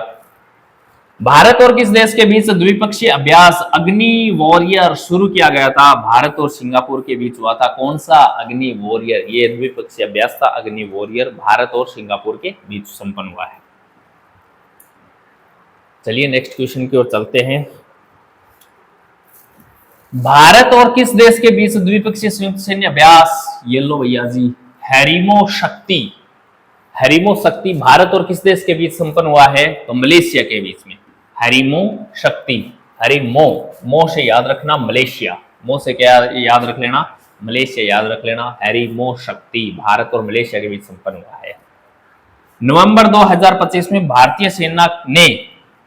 भारत और किस देश के बीच द्विपक्षीय अभ्यास अग्नि वॉरियर शुरू किया गया था? भारत और सिंगापुर के बीच हुआ था। कौन सा? अग्नि वॉरियर। ये द्विपक्षीय अभ्यास था अग्नि वॉरियर, भारत और सिंगापुर के बीच संपन्न हुआ है। चलिए नेक्स्ट क्वेश्चन की ओर चलते हैं। भारत और किस देश के बीच द्विपक्षीय संयुक्त सैन्य अभ्यास? ये लो भैया जी, हैरिमो शक्ति। हैरिमो शक्ति भारत और किस देश के बीच संपन्न हुआ है? तो मलेशिया के बीच में। हैरिमो शक्ति, हरिमो, मो से याद रखना मलेशिया, मो से क्या याद रख लेना? मलेशिया याद रख लेना, हैरीमो शक्ति भारत और मलेशिया के बीच संपन्न हुआ है। नवंबर 2025 में भारतीय सेना ने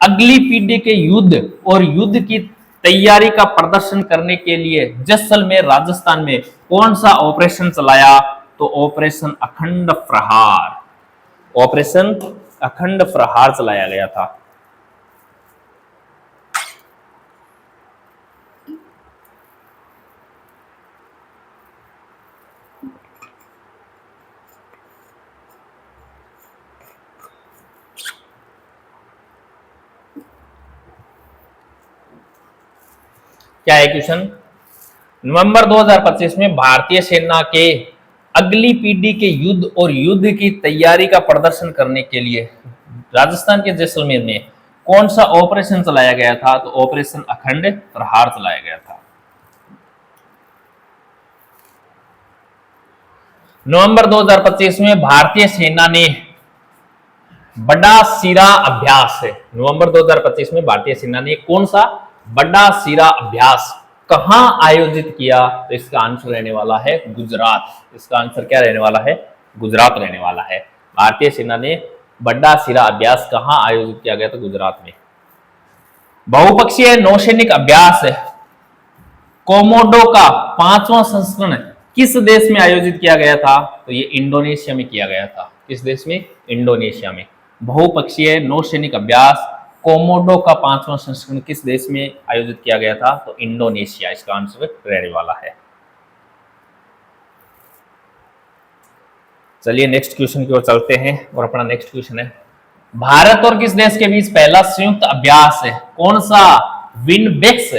अगली पीढ़ी के युद्ध और युद्ध की तैयारी का प्रदर्शन करने के लिए जैसलमेर राजस्थान में कौन सा ऑपरेशन चलाया? तो ऑपरेशन अखंड प्रहार, ऑपरेशन अखंड प्रहार चलाया गया था। क्या है क्वेश्चन? नवंबर 2025 में भारतीय सेना के अगली पीढ़ी के युद्ध और युद्ध की तैयारी का प्रदर्शन करने के लिए राजस्थान के जैसलमेर में कौन सा ऑपरेशन चलाया गया था? तो ऑपरेशन अखंड प्रहार चलाया गया था। नवंबर 2025 में भारतीय सेना ने बड़ा सिरा अभ्यास है। नवंबर 2025 में भारतीय सेना ने कौन सा बड़ा सिरा अभ्यास कहां आयोजित किया? तो इसका आंसर रहने वाला है गुजरात। इसका आंसर क्या रहने वाला है? गुजरात रहने वाला है। भारतीय सेना ने बड़ा सिरा अभ्यास कहां आयोजित किया गया था? गुजरात में। बहुपक्षीय नौसैनिक अभ्यास कोमोडो का 5वां संस्करण किस देश में आयोजित किया गया था? तो ये इंडोनेशिया में किया गया था। किस देश में? इंडोनेशिया में। बहुपक्षीय नौसैनिक अभ्यास कोमोडो का 5वां संस्करण किस देश में आयोजित किया गया था? तो इंडोनेशिया इसका आंसर रहने वाला है। चलिए नेक्स्ट क्वेश्चन की ओर चलते हैं और अपना नेक्स्ट क्वेश्चन है भारत और किस देश के बीच पहला संयुक्त अभ्यास है? कौन सा? विनबेक्स।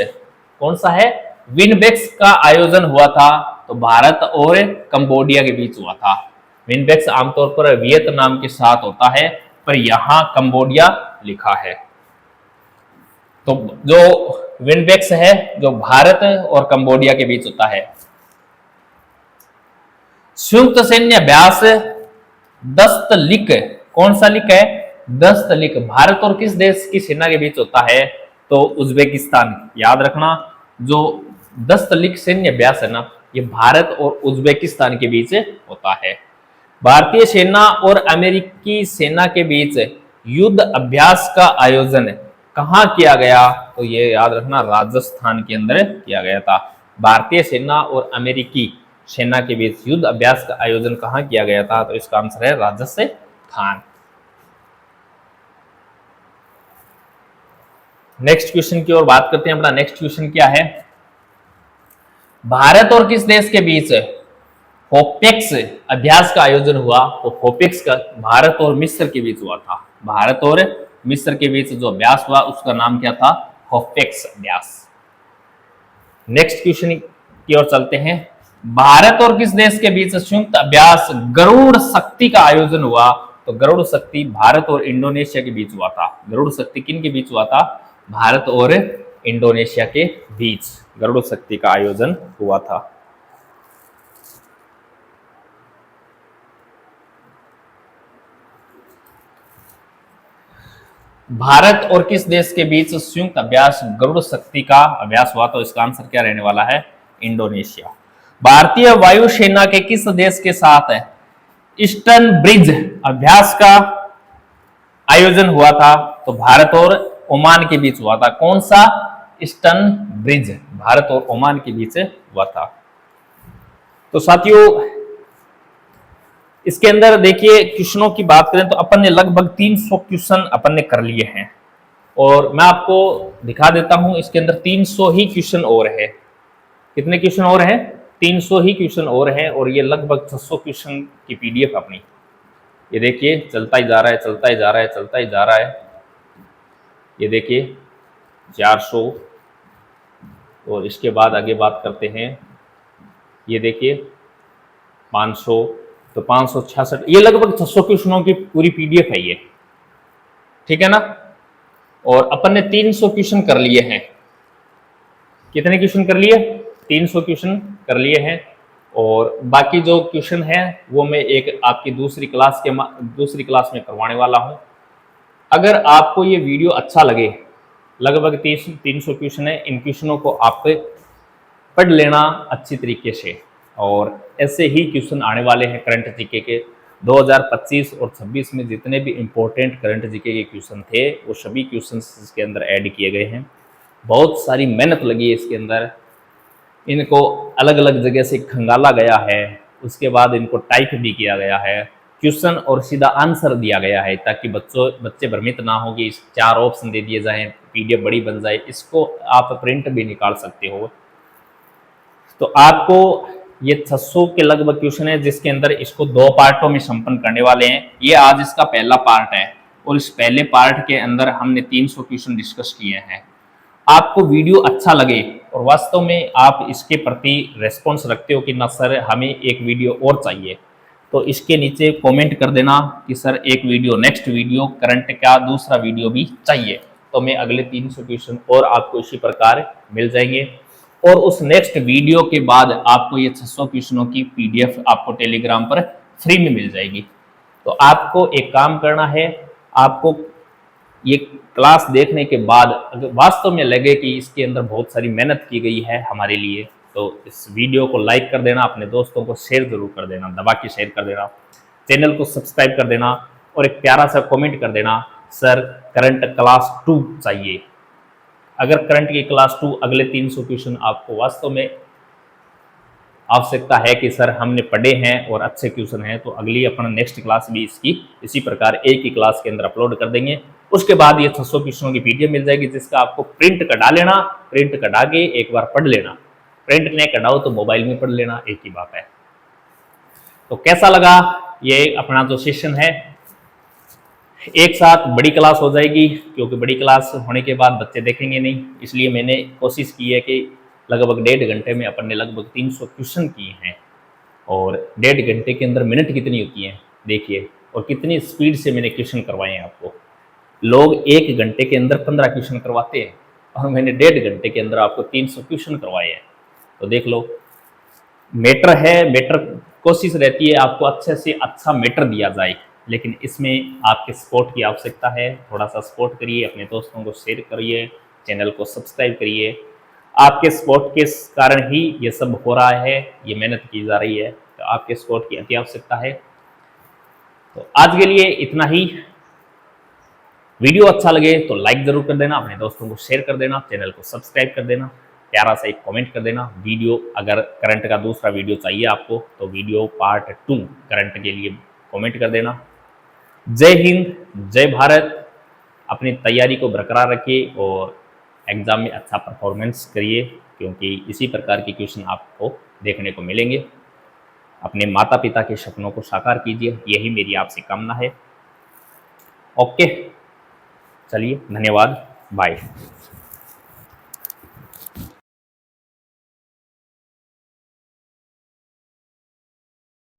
कौन सा है? विनबेक्स का आयोजन हुआ था। तो भारत और कंबोडिया के बीच हुआ था। विनबेक्स आमतौर पर वियतनाम के साथ होता है, पर यहां कंबोडिया लिखा है। तो जो विनबेक्स है जो भारत और कंबोडिया के बीच होता है। संयुक्त सैन्य अभ्यास दस्तलिक, कौन सा लिक है? दस्तलिक भारत और किस देश की सेना के बीच होता है? तो उज्बेकिस्तान। याद रखना, जो दस्तलिक सैन्य अभ्यास है ना, ये भारत और उज्बेकिस्तान के बीच होता है। भारतीय सेना और अमेरिकी सेना के बीच युद्ध अभ्यास का आयोजन कहां किया गया? तो ये याद रखना, राजस्थान के अंदर किया गया था। भारतीय सेना और अमेरिकी सेना के बीच युद्ध अभ्यास का आयोजन कहां किया गया था? तो इसका आंसर है राजस्थान। नेक्स्ट क्वेश्चन की ओर बात करते हैं। अपना नेक्स्ट क्वेश्चन क्या है? भारत और किस देश के बीच होपेक्स अभ्यास का आयोजन हुआ? तो होपेक्स का भारत और मिस्र के बीच हुआ था। भारत और मिस्र के बीच जो अभ्यास हुआ उसका नाम क्या था? होपेक्स अभ्यास। नेक्स्ट क्वेश्चन की ओर चलते हैं। भारत और किस देश के बीच संयुक्त अभ्यास गरुड़ शक्ति का आयोजन हुआ? तो गरुड़ शक्ति भारत और इंडोनेशिया के बीच हुआ था। गरुड़ शक्ति किन के बीच हुआ था? भारत और इंडोनेशिया के बीच गरुड़ शक्ति का आयोजन हुआ था। भारत और किस देश के बीच संयुक्त अभ्यास गरुड़ शक्ति का अभ्यास हुआ? तो इसका आंसर क्या रहने वाला है? इंडोनेशिया। भारतीय वायुसेना के किस देश के साथ है ईस्टर्न ब्रिज अभ्यास का आयोजन हुआ था? तो भारत और ओमान के बीच हुआ था। कौन सा? ईस्टर्न ब्रिज भारत और ओमान के बीच हुआ था। तो साथियों इसके अंदर देखिए क्वेश्चनों की बात करें तो अपन ने लगभग 300 क्वेश्चन अपन ने कर लिए हैं और मैं आपको दिखा देता हूं इसके अंदर 300 ही क्वेश्चन और है। कितने क्वेश्चन और हैं? 300 ही क्वेश्चन और हैं और ये लगभग 600 क्वेश्चन की पीडीएफ अपनी ये देखिए चलता ही जा रहा है, चलता ही जा रहा है, चलता ही जा रहा है। ये देखिए 400 और इसके बाद आगे बात करते हैं। ये देखिए 500 तो 566, ये लगभग 600 क्वेश्चनों की पूरी पीडीएफ है ये, ठीक है ना। और अपन ने 300 क्वेश्चन कर लिए हैं। कितने क्वेश्चन कर लिए? 300 क्वेश्चन कर लिए हैं और बाकी जो क्वेश्चन है वो मैं एक आपकी दूसरी क्लास में करवाने वाला हूं। अगर आपको ये वीडियो अच्छा लगे, लगभग 300 क्वेश्चन है, इन क्वेश्चनों को आप पढ़ लेना अच्छी तरीके से। और ऐसे ही क्वेश्चन आने वाले हैं करंट जीके के 2025 और 26 में। जितने भी इम्पोर्टेंट करंट जीके के क्वेश्चन थे वो सभी क्वेश्चन इसके अंदर ऐड किए गए हैं। बहुत सारी मेहनत लगी है इसके अंदर, इनको अलग अलग जगह से खंगाला गया है, उसके बाद इनको टाइप भी किया गया है, क्वेश्चन और सीधा आंसर दिया गया है, ताकि बच्चे भ्रमित ना हो कि इस 4 ऑप्शन दे दिए जाएं, पीडीएफ बड़ी बन जाए। इसको आप प्रिंट भी निकाल सकते हो। तो आपको ये 600 के लगभग क्वेश्चन है, जिसके अंदर इसको 2 पार्टों में संपन्न करने वाले हैं। ये आज इसका पहला पार्ट है और इस पहले पार्ट के अंदर हमने 300 क्वेश्चन डिस्कस किए हैं। आपको वीडियो अच्छा लगे और वास्तव में आप इसके प्रति रेस्पॉन्स रखते हो कि ना सर हमें एक वीडियो और चाहिए, तो इसके नीचे कमेंट कर देना कि सर एक वीडियो, नेक्स्ट वीडियो करंट का दूसरा वीडियो भी चाहिए, तो मैं अगले 300 क्वेश्चन और आपको इसी प्रकार मिल जाएंगे। और उस नेक्स्ट वीडियो के बाद आपको ये 600 क्वेश्चनों की पीडीएफ आपको टेलीग्राम पर फ्री में मिल जाएगी। तो आपको एक काम करना है, आपको ये क्लास देखने के बाद अगर वास्तव में लगे कि इसके अंदर बहुत सारी मेहनत की गई है हमारे लिए, तो इस वीडियो को लाइक कर देना, अपने दोस्तों को शेयर जरूर कर देना, दबा के शेयर कर देना, चैनल को सब्सक्राइब कर देना और एक प्यारा सा कमेंट कर देना, सर करंट क्लास 2 चाहिए। अगर करंट की क्लास 2 अगले 300 क्वेश्चन आपको वास्तव में आवश्यकता है कि सर हमने पढ़े हैं और अच्छे क्वेश्चन हैं, तो अगली अपना नेक्स्ट क्लास भी इसकी इसी प्रकार एक ही क्लास के अंदर अपलोड कर देंगे। उसके बाद ये 600 क्वेश्चनों की पीडीएफ मिल जाएगी, जिसका आपको प्रिंट कटा लेना, प्रिंट कटा के एक बार पढ़ लेना, प्रिंट नहीं कटाओ तो मोबाइल में पढ़ लेना, एक ही बात है। तो कैसा लगा ये अपना जो सेशन है, एक साथ बड़ी क्लास हो जाएगी, क्योंकि बड़ी क्लास होने के बाद बच्चे देखेंगे नहीं, इसलिए मैंने कोशिश की है कि लगभग 1.5 घंटे में अपन ने लगभग 300 क्वेश्चन किए हैं। और 1.5 घंटे के अंदर मिनट कितनी होती हैं देखिए, और कितनी स्पीड से मैंने क्वेश्चन करवाए हैं आपको। लोग 1 घंटे के अंदर 15 क्वेश्चन करवाते हैं और मैंने 1.5 घंटे के अंदर आपको 300 क्वेश्चन करवाए हैं। तो देख लो, मैटर है, मैटर कोशिश रहती है आपको अच्छे से अच्छा मैटर दिया जाए, लेकिन इसमें आपके सपोर्ट की आवश्यकता है। थोड़ा सा सपोर्ट करिए, अपने दोस्तों को शेयर करिए, चैनल को सब्सक्राइब करिए। आपके सपोर्ट के कारण ही ये सब हो रहा है, ये मेहनत की जा रही है, तो आपके सपोर्ट की अति आवश्यकता है। तो आज के लिए इतना ही। वीडियो अच्छा लगे तो लाइक जरूर कर देना, अपने दोस्तों को शेयर कर देना, चैनल को सब्सक्राइब कर देना, प्यारा सा एक कमेंट कर देना। वीडियो अगर करंट का दूसरा वीडियो चाहिए आपको तो वीडियो पार्ट 2 करंट के लिए कमेंट कर देना। जय हिंद, जय भारत। अपनी तैयारी को बरकरार रखिए और एग्ज़ाम में अच्छा परफॉर्मेंस करिए, क्योंकि इसी प्रकार के क्वेश्चन आपको देखने को मिलेंगे। अपने माता पिता के सपनों को साकार कीजिए, यही मेरी आपसे कामना है। ओके, चलिए, धन्यवाद, बाय।